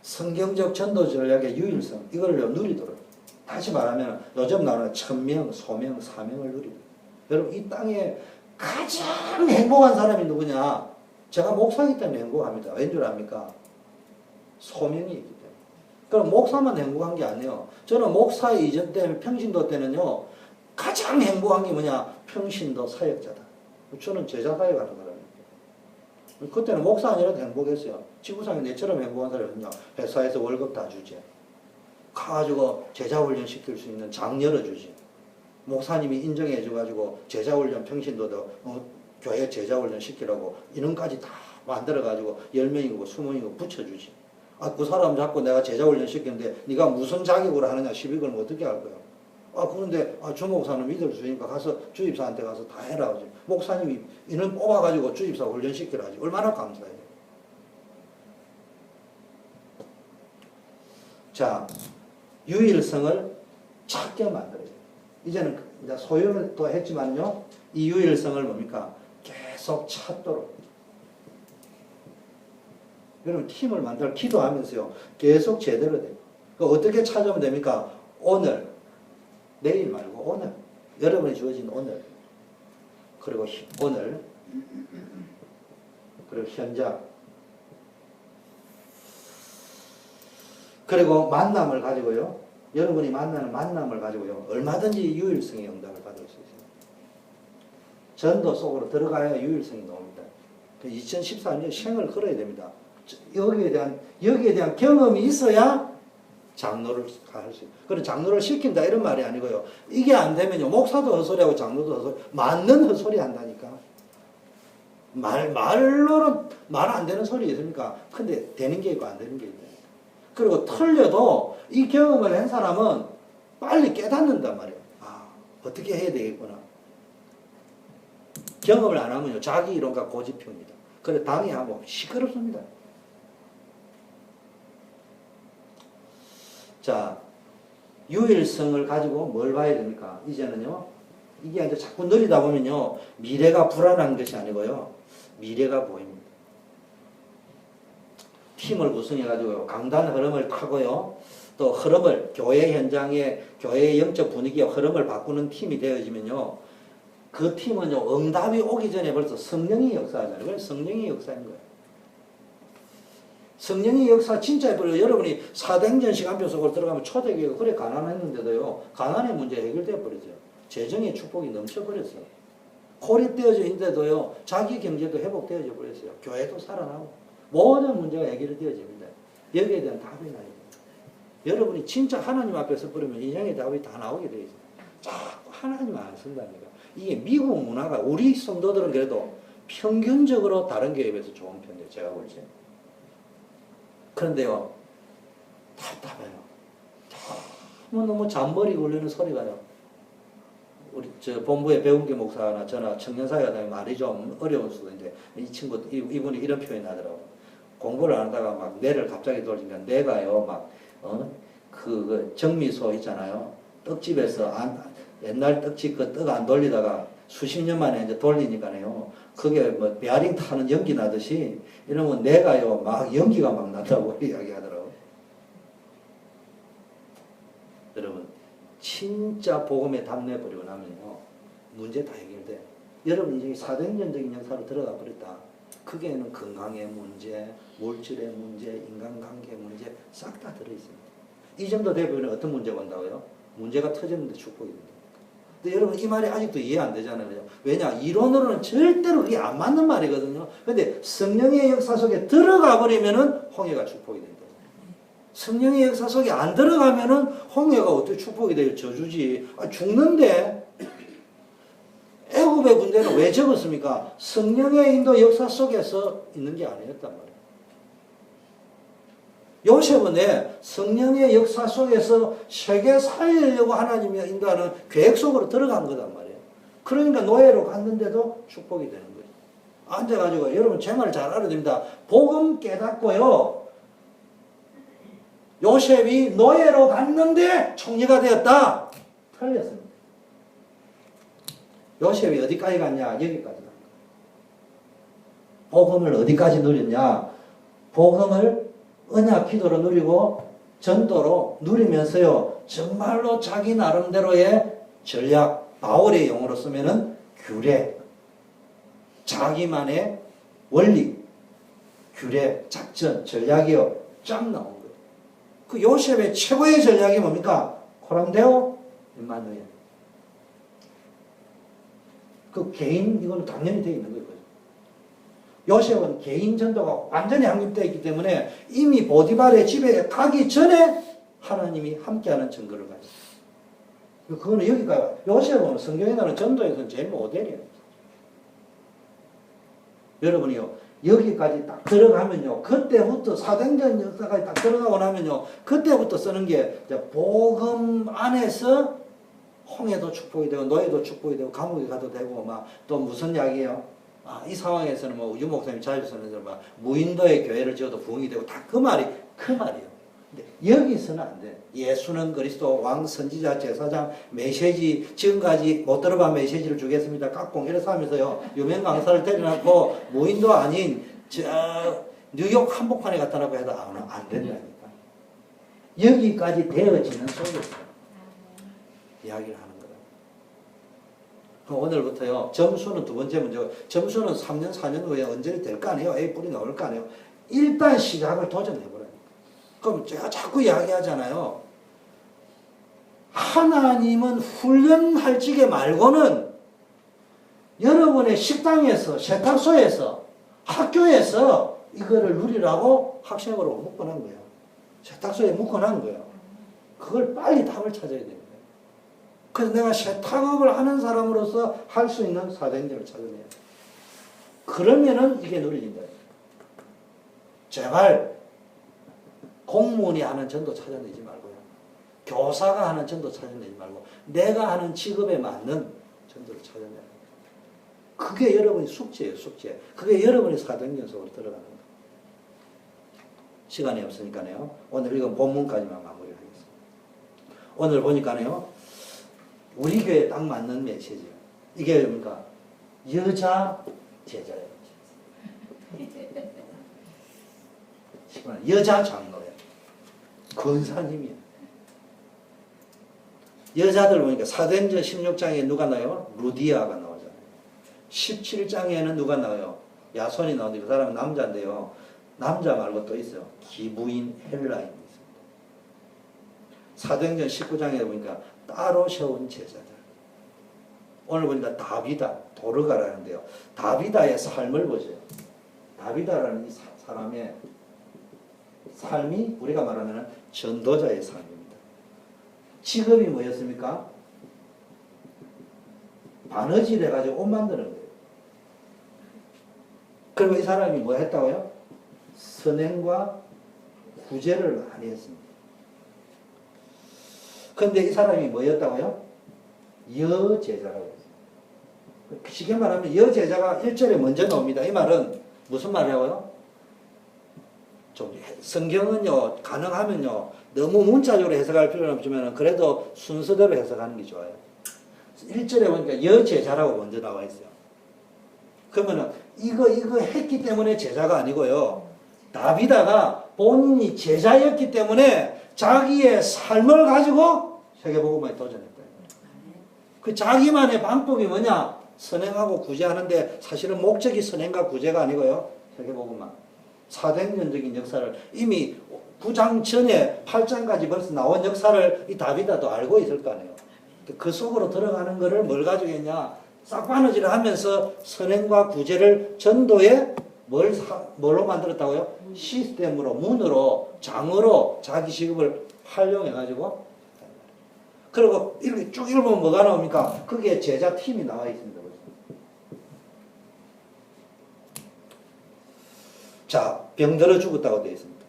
성경적 전도 전략의 유일성, 이걸 누리도록. 다시 말하면 요즘 나오는 천명, 소명, 사명을 누리도록. 여러분, 이 땅에 가장 행복한 사람이 누구냐? 제가 목사이기 때문에 행복합니다. 왠 줄 압니까? 소명이 있기 때문에. 그럼 목사만 행복한 게 아니에요. 저는 목사 이전 때, 평신도 때는요, 가장 행복한 게 뭐냐? 평신도 사역자다. 저는 제자 사역하는 사람입니다. 그때는 목사 아니라도 행복했어요. 지구상에 내처럼 행복한 사람이 없냐? 회사에서 월급 다 주지. 가가지고 제자 훈련 시킬 수 있는 장 열어주지. 목사님이 인정해줘가지고 제자 훈련 평신도도 교회 제자 훈련 시키라고 인원까지 다 만들어가지고 10명이고 20명이고 붙여주지. 아, 그 사람 자꾸 내가 제자 훈련 시키는데 네가 무슨 자격으로 하느냐 시비 걸면 어떻게 할 거야? 아, 그런데 주 목사는 믿을 수 있으니까 가서 주입사한테 가서 다 해라 하지. 목사님이 인원 뽑아가지고 주입사 훈련 시키라 하지. 얼마나 감사해요. 자, 유일성을 찾게 만들어야 돼요. 이제는 이제 소유를 또 했지만요, 이 유일성을 뭡니까? 계속 찾도록. 여러분, 팀을 만들어 기도하면서요, 계속 제대로 돼요. 어떻게 찾으면 됩니까? 오늘, 내일 말고 오늘. 여러분이 주어진 오늘. 그리고 오늘. 그리고 현장. 그리고 만남을 가지고요. 여러분이 만나는 만남을 가지고요. 얼마든지 유일성의 응답을 받을 수 있어요. 전도 속으로 들어가야 유일성이 나옵니다. 2014년 생을 걸어야 됩니다. 여기에 대한 경험이 있어야 장로를 할 수 있어요. 그런 장로를 시킨다 이런 말이 아니고요. 이게 안 되면요. 목사도 헛소리하고 장로도 헛소리, 맞는 헛소리 한다니까. 말로는 말 안 되는 소리 있습니까? 근데 되는 게 있고 안 되는 게 있다. 그리고 틀려도 이 경험을 한 사람은 빨리 깨닫는단 말이에요. 아, 어떻게 해야 되겠구나. 경험을 안 하면요. 자기 이론과 고집형입니다. 그래, 당해하고 시끄럽습니다. 자, 유일성을 가지고 뭘 봐야 됩니까? 이제는요. 이게 이제 자꾸 느리다 보면요. 미래가 불안한 것이 아니고요. 미래가 보입니다. 팀을 구성해가지고 강단 흐름을 타고요. 또 흐름을 교회 현장에 교회의 영적 분위기의 흐름을 바꾸는 팀이 되어지면요. 그 팀은요. 응답이 오기 전에 벌써 성령이 역사하잖아요. 그래서 성령이 역사인 거예요. 성령의 역사 진짜 해버려요. 여러분이 사도행전 시간표 속으로 들어가면 초대교회가 그래 가난했는데도요. 가난의 문제 해결되어 버리죠. 재정의 축복이 넘쳐버렸어요. 고립되어져 있는데도요. 자기 경제도 회복되어져 버렸어요. 교회도 살아나고. 모든 문제가 해결되어집니다. 여기에 대한 답이 나요. 여러분이 진짜 하나님 앞에 서버리면 인생의 답이 다 나오게 되어 있어요. 자꾸 하나님 안 쓴다니까. 이게 미국 문화가 우리 성도들은 그래도 평균적으로 다른 교회에 비해서 좋은 편이에요. 제가 볼 때. 그런데요. 답답해요. 너무 잔머리 굴리는 소리가요. 우리 본부에 배운계 목사나 저나 청년사회가 되면 말이 좀 어려울 수도 있는데 이 친구 이분이 이런 표현 하더라고. 공부를 안 하다가 막 뇌를 갑자기 돌리니까 내가요 그 정미소 있잖아요. 떡집에서 옛날 떡집 그 떡 안 돌리다가 수십 년 만에 이제 돌리니까요. 그게 뭐 베어링 타는 연기 나듯이 이러면 내가요 막 연기가 막 난다고 이야기하더라고. 여러분 진짜 복음에 답내버리고 나면요 문제 다 해결돼. 여러분 이제 사도행전적인 역사로 들어가 버렸다. 거기에는 건강의 문제, 물질의 문제, 인간관계 문제 싹 다 들어있습니다. 이 정도 되면 어떤 문제가 온다고요? 문제가 터지는데 축복이 된다. 근데 여러분 이 말이 아직도 이해 안 되잖아요. 왜냐? 이론으로는 절대로 그게 안 맞는 말이거든요. 근데 성령의 역사 속에 들어가 버리면은 홍해가 축복이 된다. 성령의 역사 속에 안 들어가면은 홍해가 어떻게 축복이 돼요? 저주지. 죽는데. 애굽의 군대는 왜 적었습니까? 성령의 인도 역사 속에서 있는 게 아니었단 말이에요. 요셉은 성령의 역사 속에서 세계 살리려고 하나님이 인도하는 계획 속으로 들어간 거단 말이에요. 그러니까 노예로 갔는데도 축복이 되는 거예요. 앉아가지고 여러분 제 말 잘 알아야 됩니다. 복음 깨닫고요. 요셉이 노예로 갔는데 총리가 되었다. 틀렸습니다. 요셉이 어디까지 갔냐? 여기까지 간 거예요. 복음을 어디까지 누렸냐? 복음을 언약 기도로 누리고 전도로 누리면서요. 정말로 자기 나름대로의 전략, 바울의 용어로 쓰면은 규례, 자기만의 원리, 규례, 작전, 전략이요. 쫙 나온 거예요. 그 요셉의 최고의 전략이 뭡니까? 코람데오, 임마누엘. 그 개인, 이거는 당연히 되어 있는 거예요. 요셉은 개인 전도가 완전히 확립되어 있기 때문에 이미 보디발의 집에 가기 전에 하나님이 함께하는 증거를 가졌어요. 그거는 여기가 요셉은 성경에 나오는 전도에서는 제일 모델이에요. 여러분이요, 여기까지 딱 들어가면요, 그때부터 사도행전 역사까지 딱 들어가고 나면요, 그때부터 쓰는 게 복음 안에서 홍해도 축복이 되고 노예도 축복이 되고 감옥에 가도 되고 막 또 무슨 이야기예요? 이 상황에서는 뭐 유목사님 자주 쓰는 대로 막 무인도의 교회를 지어도 부흥이 되고 다 그 말이에요. 근데 여기서는 안 돼. 예수는 그리스도 왕 선지자 제사장 메시지 지금까지 못 들어본 메시지를 주겠습니다. 깍공 이래서 하면서요. 유명 강사를 때려놓고 무인도 아닌 뉴욕 한복판에 갖다 놓고 해도 안 된다니까. 여기까지 되어지는 속에서 이야기를 하는 거다. 오늘부터요. 점수는 두 번째 문제고 점수는 3년 4년 후에 언제 될 거 아니에요. A 뿔이 나올 거 아니에요. 일단 시작을 도전해보라니까. 그럼 제가 자꾸 이야기하잖아요. 하나님은 훈련할 지게 말고는 여러분의 식당에서 세탁소에서 학교에서 이거를 누리라고 학생으로 묶어놓은 거예요. 세탁소에 묶어놓은 거예요. 그걸 빨리 답을 찾아야 됩니다. 그래서 내가 세탁업을 하는 사람으로서 할 수 있는 사도행전을 찾아내야 돼. 그러면은 이게 누려진다. 제발 공무원이 하는 전도 찾아내지 말고요. 교사가 하는 전도 찾아내지 말고 내가 하는 직업에 맞는 전도를 찾아내야 돼요. 그게 여러분의 숙제예요, 숙제. 그게 여러분의 사도행전 속으로 들어가는 거예요. 시간이 없으니까요. 오늘 이건 본문까지만 마무리하겠습니다. 오늘 보니까요. 우리 교회에 딱 맞는 메시지예요. 이게 뭡니까? 여자 제자예요. 여자 장로예요. 권사님이에요. 여자들 보니까 사도행전 16장에 누가 나와요? 루디아가 나오잖아요. 17장에는 누가 나와요? 야손이 나오는데 그 사람은 남자인데요. 남자 말고 또 있어요. 기부인 헬라인이 있습니다. 사도행전 19장에 보니까 따로 세운 제자들. 오늘 보니까 다비다, 도르가라는데요. 다비다의 삶을 보세요. 다비다라는 이 사람의 삶이 우리가 말하는 전도자의 삶입니다. 직업이 뭐였습니까? 바느질 해가지고 옷 만드는 거예요. 그리고 이 사람이 뭐 했다고요? 선행과 구제를 많이 했습니다. 그런데 이 사람이 뭐였다고요? 여제자라고 했어요. 쉽게 말하면 여제자가 1절에 먼저 나옵니다. 이 말은 무슨 말이라고요? 좀 성경은요, 가능하면요, 너무 문자적으로 해석할 필요는 없지만 그래도 순서대로 해석하는 게 좋아요. 1절에 보니까 여제자라고 먼저 나와 있어요. 그러면은 이거 했기 때문에 제자가 아니고요. 다비다가 본인이 제자였기 때문에 자기의 삶을 가지고 세계복음에 도전했다. 그 자기만의 방법이 뭐냐? 선행하고 구제하는데 사실은 목적이 선행과 구제가 아니고요. 세계복음화. 사도행전적인 역사를 이미 9장 전에 8장까지 벌써 나온 역사를 이 다비다도 알고 있을 거 아니에요. 그 속으로 들어가는 거를 뭘 가지고 했냐? 싹바느질을 하면서 선행과 구제를 전도에 뭘로 만들었다고요? 시스템으로, 문으로, 장으로 자기 직업을 활용해가지고. 그리고 이렇게 쭉 읽으면 뭐가 나옵니까? 거기에 제자팀이 나와 있습니다. 자, 병들어 죽었다고 되어 있습니다.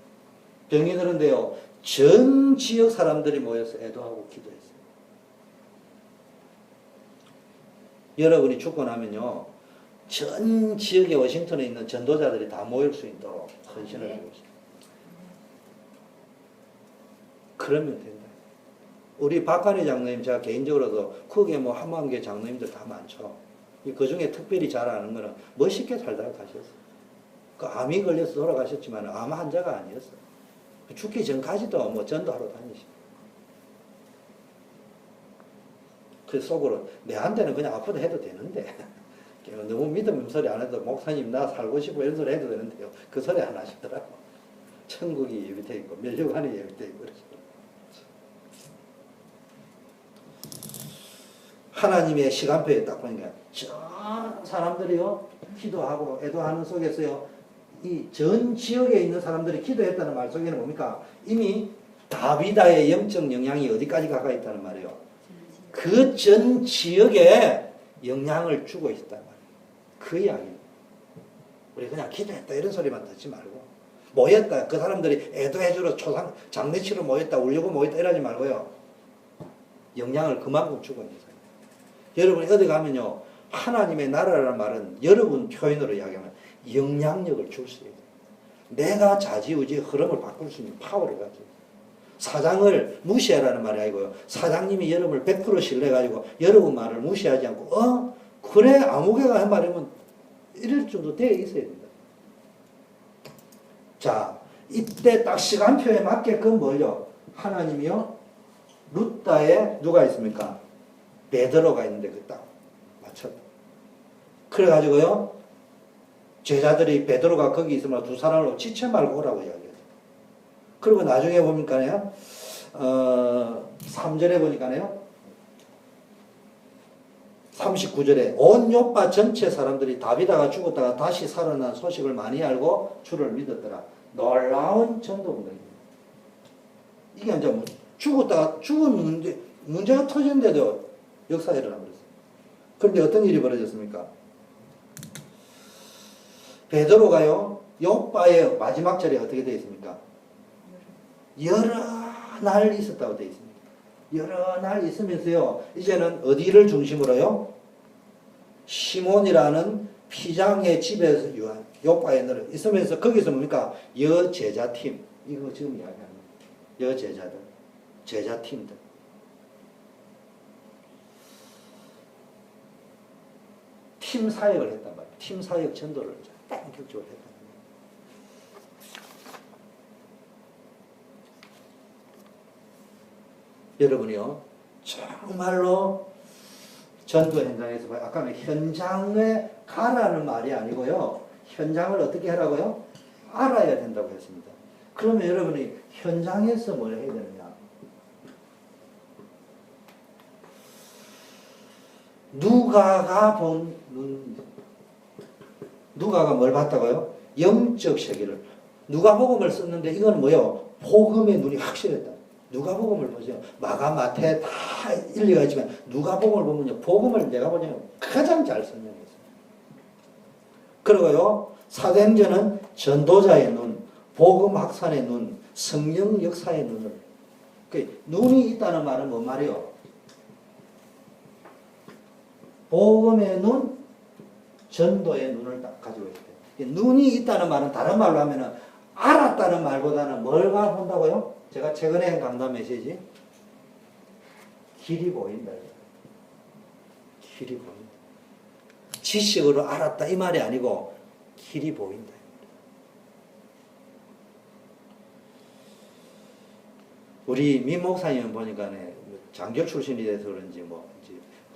병이 드는데요, 전 지역 사람들이 모여서 애도하고 기도했어요. 여러분이 죽고 나면요, 전 지역의 워싱턴에 있는 전도자들이 다 모일 수 있도록 헌신을 하고 있습니다. 그러면 된다. 우리 박한희 장로님, 제가 개인적으로도 크게 뭐 10,000개 장로님들 다 많죠. 그 중에 특별히 잘 아는 거는 멋있게 살다가 가셨어요. 그 암이 걸려서 돌아가셨지만 암 환자가 아니었어요. 죽기 전까지도 뭐 전도하러 다니시고. 그 속으로 내한테는 그냥 아프다 해도 되는데 너무 믿음 소리 안 해도 목사님 나 살고 싶고 이런 소리 해도 되는데요. 그 소리 안 하시더라고. 천국이 예비돼 있고 멸류관이 예비돼 있고 그러시고. 하나님의 시간표에 딱 보니까 저 사람들이요 기도하고 애도하는 속에서요 이 전 지역에 있는 사람들이 기도했다는 말 속에는 뭡니까? 이미 다비다의 영적 영향이 어디까지 가까이 있다는 말이에요. 그 전 지역에 영향을 주고 있단 말이에요. 그 이야기입니다. 우리 그냥 기도했다 이런 소리만 듣지 말고 모였다 그 사람들이 애도해주러 초상 장례치러 모였다 울려고 모였다 이러지 말고요. 영향을 그만큼 주고 있는 사람. 여러분이 어디 가면요 하나님의 나라라는 말은 여러분 표현으로 이야기하면 영향력을 줄 수 있어요. 내가 좌지우지의 흐름을 바꿀 수 있는 파워를 가지고 사장을 무시하라는 말이 아니고요. 사장님이 여러분을 100% 신뢰해가지고 여러분 말을 무시하지 않고 그래 아무개가 한 말이면 이럴 정도 되어 있어야 된다. 자 이때 딱 시간표에 맞게끔 뭘요? 하나님이요 루다에 누가 있습니까? 베드로가 있는데 그 딱 맞췄다. 그래가지고요 제자들이 베드로가 거기 있으면 두 사람을 지체 말고 오라고 이야기해요. 그리고 나중에 보니까요 3절에 보니까요 39절에 온 요파 전체 사람들이 다비다가 죽었다가 다시 살아난 소식을 많이 알고 주를 믿었더라. 놀라운 전도운동입니다. 이게 이제 죽었다가 죽은 문제가 터졌는데도 역사가 일어나버렸어요. 그런데 어떤 일이 벌어졌습니까? 베드로가요 요빠의 마지막 절에 어떻게 되어 있습니까? 여러 날 있었다고 되어 있습니다. 여러 날 있으면서요 이제는 어디를 중심으로요? 시몬이라는 피장의 집에서 요빠에 있으면서 거기서 뭡니까? 여제자팀 이거 지금 이야기하는 거예요. 여제자들 제자팀들 팀 사역을 했단 말이에요. 팀 사역 전도를 본격적으로 했단 말이에요. 여러분이요 정말로 전도 현장에서 아까 현장에 가라는 말이 아니고요 현장을 어떻게 하라고요? 알아야 된다고 했습니다. 그러면 여러분이 현장에서 뭘 해야 되느냐? 누가가 뭘 봤다고요? 영적 세계를. 누가복음을 썼는데 이건 뭐예요? 복음의 눈이 확실했다. 누가복음을 보세요. 마가, 마태 다 일리가 있지만 누가복음을 보면요. 복음을 내가 보면 가장 잘 설명했어요. 그리고요. 사도행전은 전도자의 눈, 복음 확산의 눈, 성령 역사의 눈을. 눈이 있다는 말은 뭔 말이에요? 복음의 눈, 전도의 눈을 딱 가지고 있대요. 눈이 있다는 말은 다른 말로 하면은 알았다는 말보다는 뭘 본다고요? 제가 최근에 한 강단 메시지 길이 보인다. 길이 보인다. 지식으로 알았다 이 말이 아니고 길이 보인다. 우리 민 목사님은 보니까 장교 출신이 돼서 그런지 뭐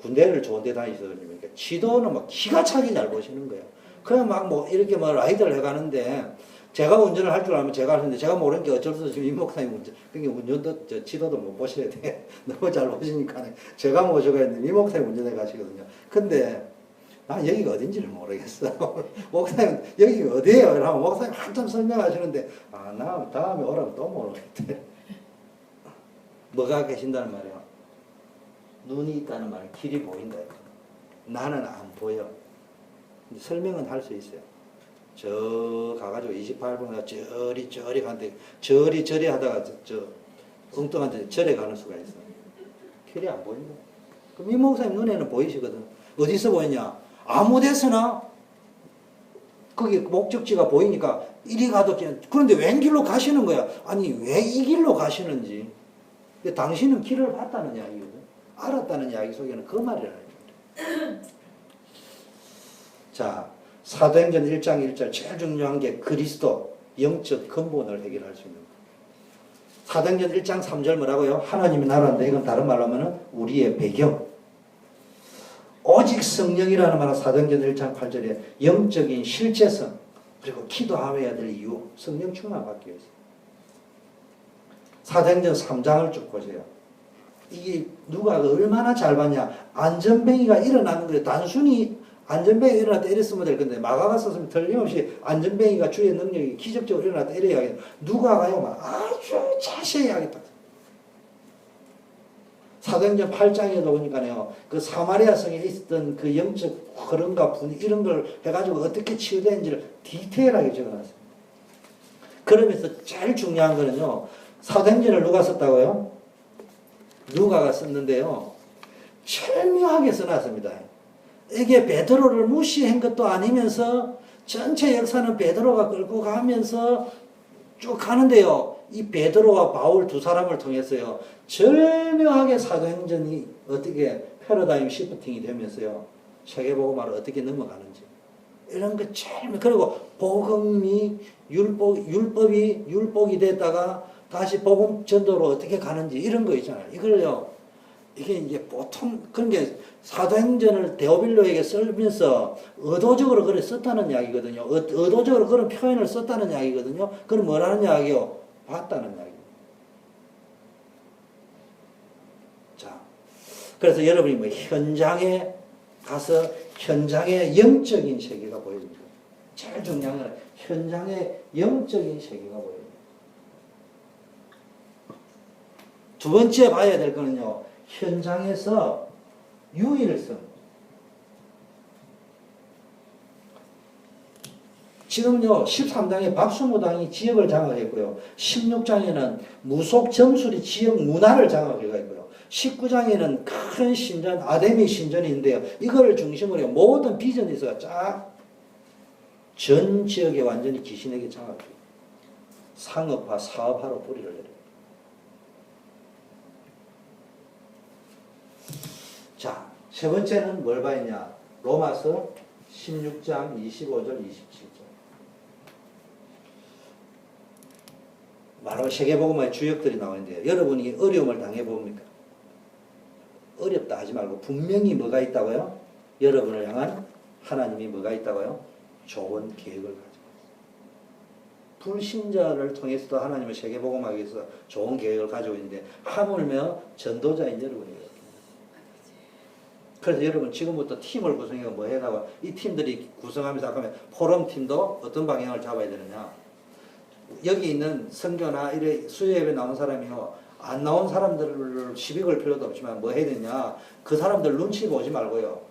군대를 좋은 데 다니셔서 그러니까 지도는 막 기가 차게 잘 보시는 거예요. 그냥 막 뭐 이렇게 뭐 라이드를 해가는데 제가 운전을 할 줄 알면 제가 하는데 제가 모르는 게 어쩔 수 없이 임 목사님 운전, 그러니까 운전도 지도도 못 보셔야 돼. 너무 잘 보시니까 제가 모셔가야 되는데 임 목사님 운전해 가시거든요. 근데 난 여기가 어딘지를 모르겠어. 목사님 여기가 어디예요? 이러면 목사님 한참 설명하시는데 나 다음에 오라면 또 모르겠대. 뭐가 계신다는 말이야? 눈이 있다는 말은 길이 보인다. 나는 안 보여. 설명은 할 수 있어요. 저 가가지고 28분 저리 가는데 저리 하다가 저 엉뚱한 데 절에 가는 수가 있어. 길이 안 보인다. 그럼 이 목사님 눈에는 보이시거든. 어디서 보이냐? 아무 데서나 거기 목적지가 보이니까 이리 가도 그런데 웬 길로 가시는 거야? 아니 왜 이 길로 가시는지. 당신은 길을 봤다는 이야기거든. 알았다는 이야기 속에는 그 말이라는 거야. 자, 사도행전 1장 1절 제일 중요한 게 그리스도 영적 근본을 해결할 수 있는 거예요. 사도행전 1장 3절 뭐라고요? 하나님의 나라인데 이건 다른 말로 하면 우리의 배경. 오직 성령이라는 말은 사도행전 1장 8절에 영적인 실제성 그리고 기도하여야 될 이유 성령 충만 받기 위해서. 사도행전 3장을 쭉 보세요. 이게 누가 얼마나 잘 봤냐. 안전뱅이가 일어나는 거예요. 단순히 안전뱅이가 일어났다 이랬으면 될 건데 마가가 썼으면 틀림없이 안전뱅이가 주의 능력이 기적적으로 일어났다 이래야 하겠다. 누가가요? 막 아주 자세히 하겠다. 사도행전 8장에도 보니까요. 그 사마리아 성에 있었던 그 영적 흐름과 분위기 이런 걸 해가지고 어떻게 치유되는지를 디테일하게 적어놨어요. 그러면서 제일 중요한 거는요. 사도행전을 누가 썼다고요? 누가가 썼는데요. 철묘하게 써놨습니다. 이게 베드로를 무시한 것도 아니면서 전체 역사는 베드로가 끌고 가면서 쭉 가는데요. 이 베드로와 바울 두 사람을 통해서요. 절묘하게 사도행전이 어떻게 패러다임 시프팅이 되면서요. 세계복음화로 어떻게 넘어가는지. 이런 거 제일 그리고 복음이 율법이 됐다가 다시 복음 전도로 어떻게 가는지 이런 거 있잖아요. 이걸요. 이게 이제 보통 그런 게 사도행전을 데오빌로에게 쓰면서 의도적으로 그래 썼다는 이야기거든요. 의도적으로 그런 표현을 썼다는 이야기거든요. 그럼 뭐라는 이야기요? 봤다는 이야기. 자, 그래서 여러분이 뭐 현장에 가서 현장의 영적인 세계가 보입니다. 제일 중요한 건 현장의 영적인 세계가 보여요. 두 번째 봐야 될 거는요. 현장에서 유일성. 지금요 13장에 박수무당이 지역을 장악했고요. 16장에는 무속 점술이 지역 문화를 장악해가지고요. 19장에는 큰 신전 아데미 신전이 있는데요. 이걸 중심으로 모든 비즈니스가 쫙 전 지역에 완전히 귀신에게 장악해요. 상업화 사업화로 뿌리를 내려요. 자, 세 번째는 뭘 봐야냐? 로마서 16장 25절 27절. 바로 세계복음화의 주역들이 나오는데요. 여러분이 어려움을 당해봅니까? 어렵다 하지 말고 분명히 뭐가 있다고요? 여러분을 향한 하나님이 뭐가 있다고요? 좋은 계획을 가지고 있어요. 불신자를 통해서도 하나님의 세계복음화하기 위해서 좋은 계획을 가지고 있는데 하물며 전도자인 여러분이에요. 그래서 여러분 지금부터 팀을 구성해서 뭐 해나가 이 팀들이 구성하면서 아까 포럼 팀도 어떤 방향을 잡아야 되느냐. 여기 있는 선교나 이래 수요예배 나온 사람이요. 안 나온 사람들을 시비 걸 필요도 없지만 뭐 해야 되냐. 그 사람들 눈치 보지 말고요.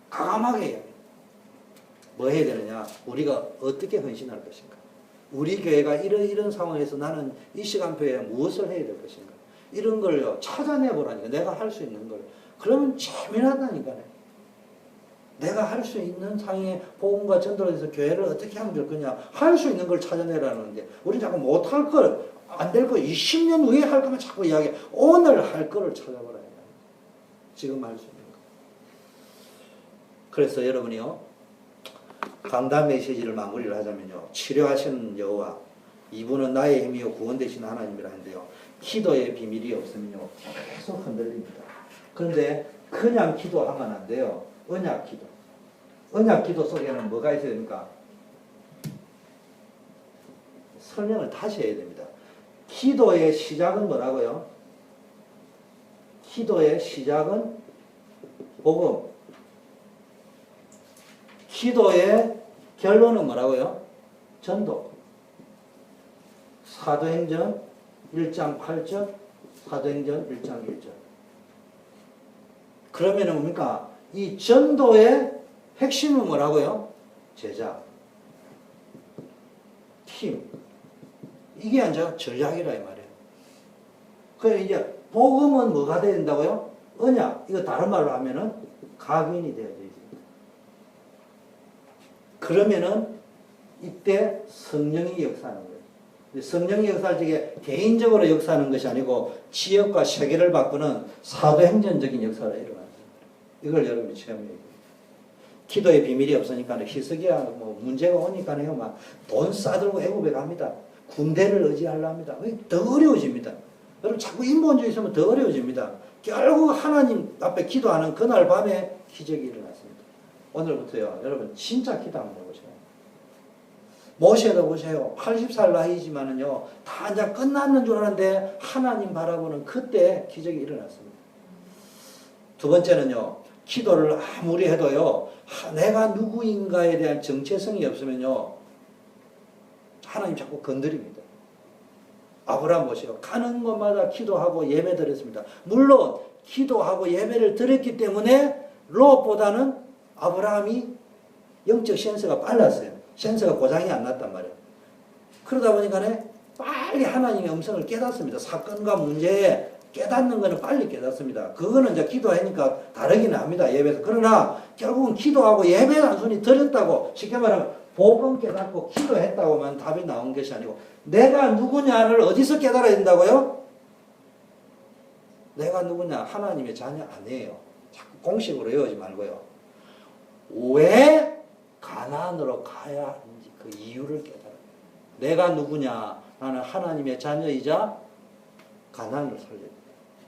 과감하게 해요. 뭐 해야 되느냐. 우리가 어떻게 헌신할 것인가. 우리 교회가 이런 상황에서 나는 이 시간표에 무엇을 해야 될 것인가. 이런 걸요. 찾아내보라니까. 내가 할 수 있는 걸. 그러면 재미나다니까요. 내가 할 수 있는 상황에 복음과 전도를 해서 교회를 어떻게 하면 될 거냐. 할 수 있는 걸 찾아내라는데 우리 자꾸 못할 걸, 안 될 거, 20년 후에 할 거면 자꾸 이야기해. 오늘 할 거를 찾아보라. 지금 할 수 있는 거. 그래서 여러분이요. 강단 메시지를 마무리를 하자면요. 치료하시는 여호와, 이분은 나의 힘이요 구원 되신 하나님이라 하는데요. 기도의 비밀이 없으면요. 계속 흔들립니다. 그런데 그냥 기도하면 안 돼요. 언약 기도. 언약 기도 속에는 뭐가 있어야 됩니까? 설명을 다시 해야 됩니다. 기도의 시작은 뭐라고요? 기도의 시작은 복음. 기도의 결론은 뭐라고요? 전도. 사도행전 1장 8절, 사도행전 1장 1절. 그러면은 뭡니까? 이 전도의 핵심은 뭐라고요? 제자, 팀. 이게 이제 전략이라 이 말이에요. 그래서 이제 복음은 뭐가 돼야 된다고요? 언약. 이거 다른 말로 하면은 각인이 되어야 돼요. 그러면은 이때 성령이 역사하는 거예요. 성령이 역사할 적에 개인적으로 역사하는 것이 아니고 지역과 세계를 바꾸는 사도행전적인 역사가 일어나요. 이걸 여러분이 체험해야 돼요. 기도의 비밀이 없으니까 희석이야 뭐 문제가 오니까요 막 돈 싸들고 애굽에 갑니다. 군대를 의지하려 합니다. 더 어려워집니다. 여러분 자꾸 인본주의 있으면 더 어려워집니다. 결국 하나님 앞에 기도하는 그날 밤에 기적이 일어났습니다. 오늘부터요 여러분 진짜 기도 한번 해보세요. 모세도 보세요. 80살 나이지만은요 다 이제 끝났는 줄 알았는데 하나님 바라보는 그때 기적이 일어났습니다. 두 번째는요 기도를 아무리 해도요 내가 누구인가에 대한 정체성이 없으면요 하나님 자꾸 건드립니다. 아브라함 보세요. 가는 곳마다 기도하고 예배 드렸습니다. 물론 기도하고 예배를 드렸기 때문에 롯보다는 아브라함이 영적 센서가 빨랐어요. 센서가 고장이 안 났단 말이에요. 그러다 보니까 빨리 하나님의 음성을 깨닫습니다. 사건과 문제에 깨닫는 거는 빨리 깨닫습니다. 그거는 이제 기도하니까 다르기는 합니다. 예배에서. 그러나 결국은 기도하고 예배 단순히 드렸다고 쉽게 말하면 복음 깨닫고 기도했다고만 답이 나온 것이 아니고 내가 누구냐를 어디서 깨달아야 된다고요? 내가 누구냐? 하나님의 자녀 아니에요. 자꾸 공식으로 외우지 말고요. 왜 가나안으로 가야 하는지 그 이유를 깨달아요. 내가 누구냐? 나는 하나님의 자녀이자 가나안을 살려야 됩니다.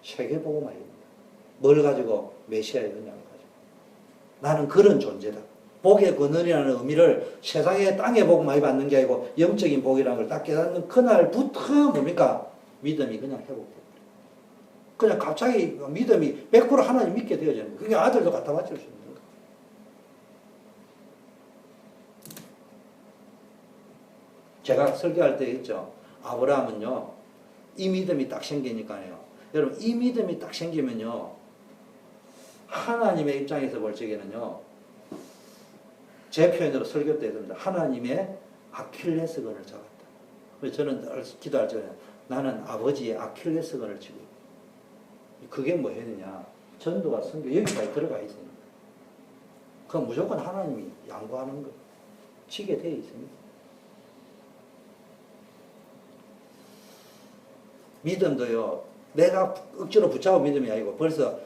세계복음화입니다. 뭘 가지고? 메시아의 은약을 가지고. 나는 그런 존재다. 복의 근원이라는 의미를 세상의 땅의 복 많이 받는 게 아니고 영적인 복이라는 걸 딱 깨닫는 그날부터 뭡니까? 믿음이 그냥 회복돼요. 그냥 갑자기 믿음이 100% 하나님 믿게 되어지는 거예요. 그게 아들도 갖다 바칠 수 있는 거예요. 제가 설교할 때 있죠. 아브라함은요. 이 믿음이 딱 생기니까요. 여러분 이 믿음이 딱 생기면요. 하나님의 입장에서 볼 적에는요. 제 표현으로 설교 때 했습니다. 하나님의 아킬레스건을 잡았다. 그래서 저는 기도할 적에 나는 아버지의 아킬레스건을 쥐고 그게 뭐였느냐. 전도가 선교 여기까지 들어가 있습니다. 그건 무조건 하나님이 양보하는 거 지게 되어 있습니다. 믿음도요. 내가 억지로 붙잡은 믿음이 아니고 벌써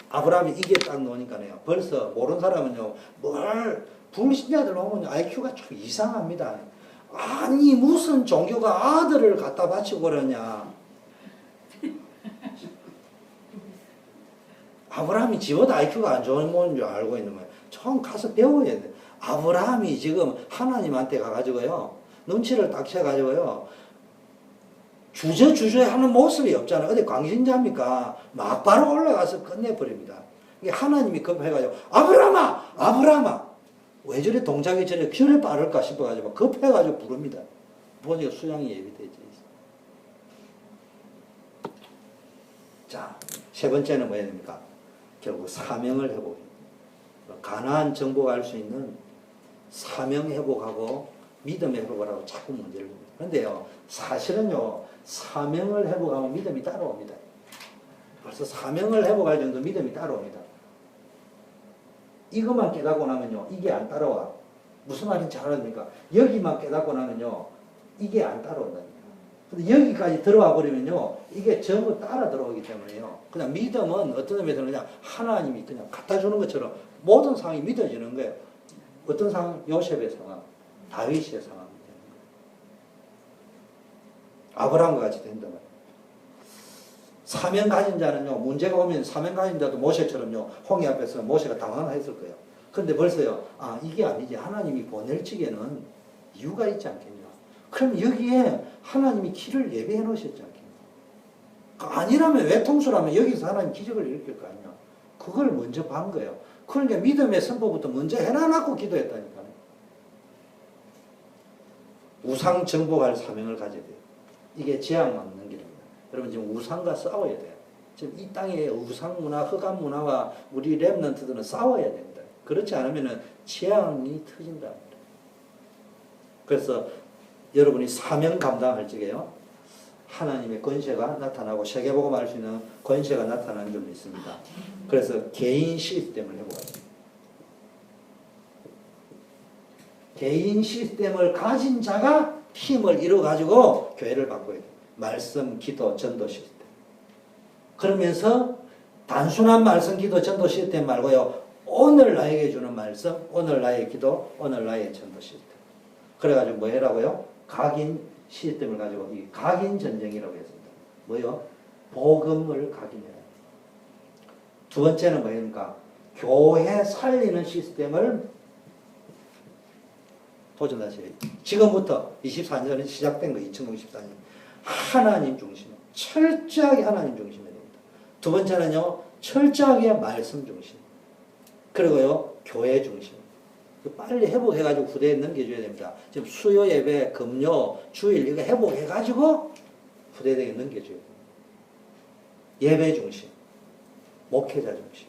아브라함이 이게 딱 나오니까요. 벌써 모르는 사람은요. 뭘 불신자들 오면 IQ가 좀 이상합니다. 아니 무슨 종교가 아들을 갖다 바치고 그러냐. 아브라함이 집어도 IQ가 안 좋은 모인 줄 알고 있는 거예요. 좀 가서 배워야 돼. 아브라함이 지금 하나님한테 가가지고요. 눈치를 딱 채가지고요. 주저주저 하는 모습이 없잖아요. 어디 광신자입니까? 막 바로 올라가서 끝내버립니다. 이게 하나님이 급해가지고 아브라함아! 아브라함아! 왜 저래 동작이 저래 빠를까 싶어가지고 급해가지고 부릅니다. 보니까 수양이 예비되어 있어요. 자, 세 번째는 뭐 해야 됩니까? 결국 사명을 회복해요. 가나안 정복할 수 있는 사명 회복하고 믿음 회복을 하고 자꾸 문제를 봅니다. 그런데요, 사실은요, 사명을 회복하면 믿음이 따라옵니다. 벌써 사명을 회복할 정도 믿음이 따라옵니다. 이것만 깨닫고 나면요, 이게 안 따라와. 무슨 말인지 잘 알습니까? 여기만 깨닫고 나면요, 이게 안 따라온다니까. 근데 여기까지 들어와 버리면요, 이게 전부 따라 들어오기 때문에요. 그냥 믿음은 어떤 의미에서는 그냥 하나님이 그냥 갖다 주는 것처럼 모든 상황이 믿어지는 거예요. 어떤 상황? 요셉의 상황, 다윗의 상황. 아브라함과 같이 된단 말이에요. 사명 가진 자는요, 문제가 오면 사명 가진 자도 모세처럼요, 홍해 앞에서 모세가 당황했을 거예요. 근데 벌써요. 이게 아니지. 하나님이 보낼 적에는 이유가 있지 않겠냐. 그럼 여기에 하나님이 길을 예배해 놓으셨지 않겠냐. 아니라면 외통수라면 여기서 하나님 기적을 일으킬 거 아니야. 그걸 먼저 반 거예요. 그러니까 믿음의 선포부터 먼저 해놔놓고 기도했다니까요. 우상 정복할 사명을 가져야 돼요. 이게 재앙 막는 길입니다. 여러분 지금 우상과 싸워야 돼요. 지금 이 땅에 우상 문화, 흑암 문화와 우리 렘넌트들은 싸워야 됩니다. 그렇지 않으면 재앙이 터진다. 그래서 여러분이 사명 감당할 적에요. 하나님의 권세가 나타나고 세계복음 할 수 있는 권세가 나타나는 점이 있습니다. 그래서 개인 시스템을 해보겠습니다. 개인 시스템을 가진 자가 팀을 이루어가지고 교회를 바꿔야 돼요. 말씀, 기도, 전도 시스템. 그러면서 단순한 말씀, 기도, 전도 시스템 말고요. 오늘 나에게 주는 말씀, 오늘 나의 기도, 오늘 나의 전도 시스템. 그래가지고 뭐 해라고요? 각인 시스템을 가지고 이 각인 전쟁이라고 했습니다. 뭐요? 복음을 각인해라. 두 번째는 뭐입니까? 교회 살리는 시스템을 도전하셔야 돼요. 지금부터 24년에 시작된 거 2014년 하나님 중심, 철저하게 하나님 중심이 됩니다. 두 번째는요, 철저하게 말씀 중심. 그리고요, 교회 중심. 빨리 회복해가지고 후대에 넘겨줘야 됩니다. 지금 수요 예배, 금요, 주일 이거 회복해가지고 후대에게 넘겨줘야 됩니다. 예배 중심, 목회자 중심.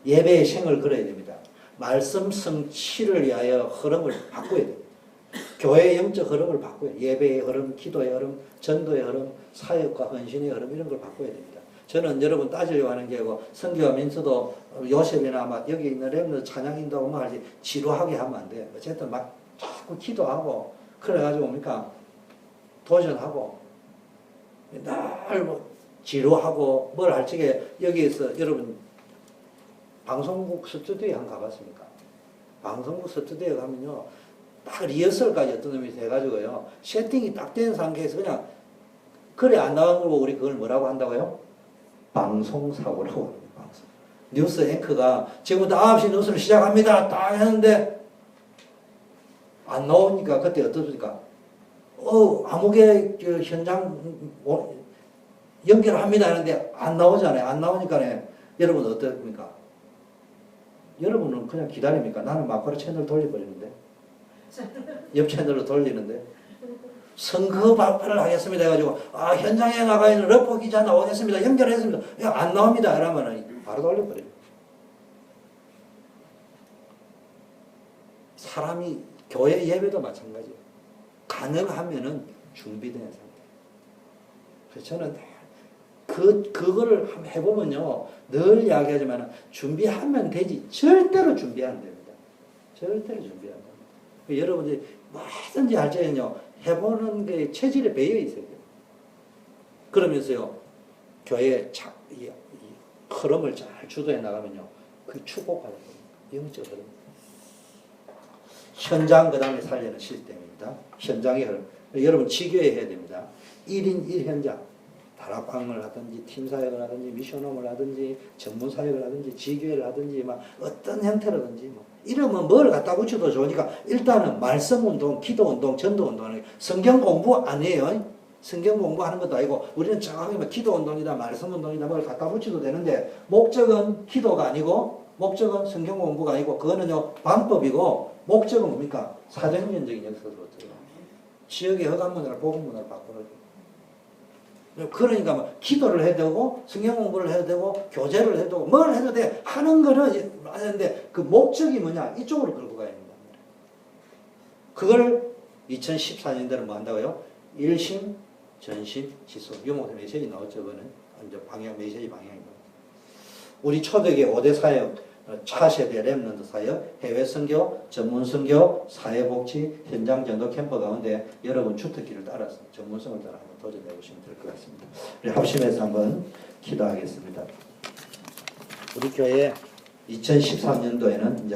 예배의 생을 걸어야 됩니다. 말씀 성취를 위하여 흐름을 바꿔야 됩니다. 교회의 영적 흐름을 바꿔야 돼요. 예배의 흐름, 기도의 흐름, 전도의 흐름, 사역과 헌신의 흐름 이런 걸 바꿔야 됩니다. 저는 여러분 따지려고 하는 게 아니고 선교하면서도 요셉이나 막 여기 있는 렘너 찬양인다고 막 하지 지루하게 하면 안 돼. 어쨌든 막 자꾸 기도하고 그래가지고 뭡니까 도전하고 날 뭐 지루하고 뭘 할 적에 여기에서 여러분 방송국 스튜디오에 한번 가봤습니까? 방송국 스튜디오에 가면요 딱 리허설까지 어떤 놈이 돼가지고요 세팅이 딱 된 상태에서 그냥 그래 안 나간 걸 보고 우리 그걸 뭐라고 한다고요? 방송사고라고 합니다. 방송. 뉴스 앵커가 지금부터 9시 뉴스를 시작합니다. 딱 했는데 안 나오니까 그때 어떻습니까? 아무개 현장 연결합니다 하는데 안 나오잖아요. 안 나오니까 여러분 어떻습니까? 여러분은 그냥 기다립니까? 나는 막바로 채널 돌려버리는데 옆 채널로 돌리는데 선거 발표를 하겠습니다 해가지고 현장에 나가 있는 러퍼 기자 나오겠습니다. 연결했습니다. 야, 안 나옵니다. 이러면 바로 돌려버려요. 사람이 교회 예배도 마찬가지예요. 가능하면은 준비된 상태. 그래서 저는 그거를 한번 해보면요 늘 이야기하지만 준비하면 되지 절대로 준비 안 됩니다. 절대로 준비 안 됩니다. 여러분들이 뭐든지 할 때는요 해보는 게 체질에 배어 있어야 돼요. 그러면서요 교회의 이 흐름을 잘 주도해 나가면요 그게 축복받을 겁니다. 영적 흐름. 현장 그 다음에 살리는 시스템입니다. 현장의 흐름. 여러분 지교회 해야 됩니다. 1인 1현장. 다락방을 하든지 팀사역을 하든지 미션홈을 하든지 전문사역을 하든지 지교회를 하든지 막 어떤 형태로든지 뭐 이러면 뭘 갖다 붙여도 좋으니까 일단은 말씀운동, 기도운동, 전도운동 성경 공부 아니에요. 성경 공부하는 것도 아니고 우리는 정확하게 뭐 기도운동이다 말씀운동이다 뭘 갖다 붙여도 되는데 목적은 기도가 아니고 목적은 성경 공부가 아니고 그거는요 방법이고 목적은 뭡니까? 사정연적인 역사로 지역의 허감문화를 복음문화를 바꾸는 거예요. 그러니까 뭐 기도를 해야 되고 성경 공부를 해야 되고 교제를 해도 되고 뭘 해도 돼 하는 거는 하는데 그 목적이 뭐냐 이쪽으로 끌고 가야 된다. 그걸 2014년대는 뭐 한다고요? 일심, 전심, 지속. 유목의 메시지 나왔죠. 그거는 이제 방향 메시지 방향입니다. 우리 초대교회 5대 사역, 차세대 렘넌트 사역, 해외 선교, 전문 선교, 사회복지, 현장 전도 캠프 가운데 여러분 주특기를 따라서 전문성을 따라 한번 도전해 보시면 될 것 같습니다. 우리 합심해서 한번 기도하겠습니다. 우리 교회 2013년도에는 이제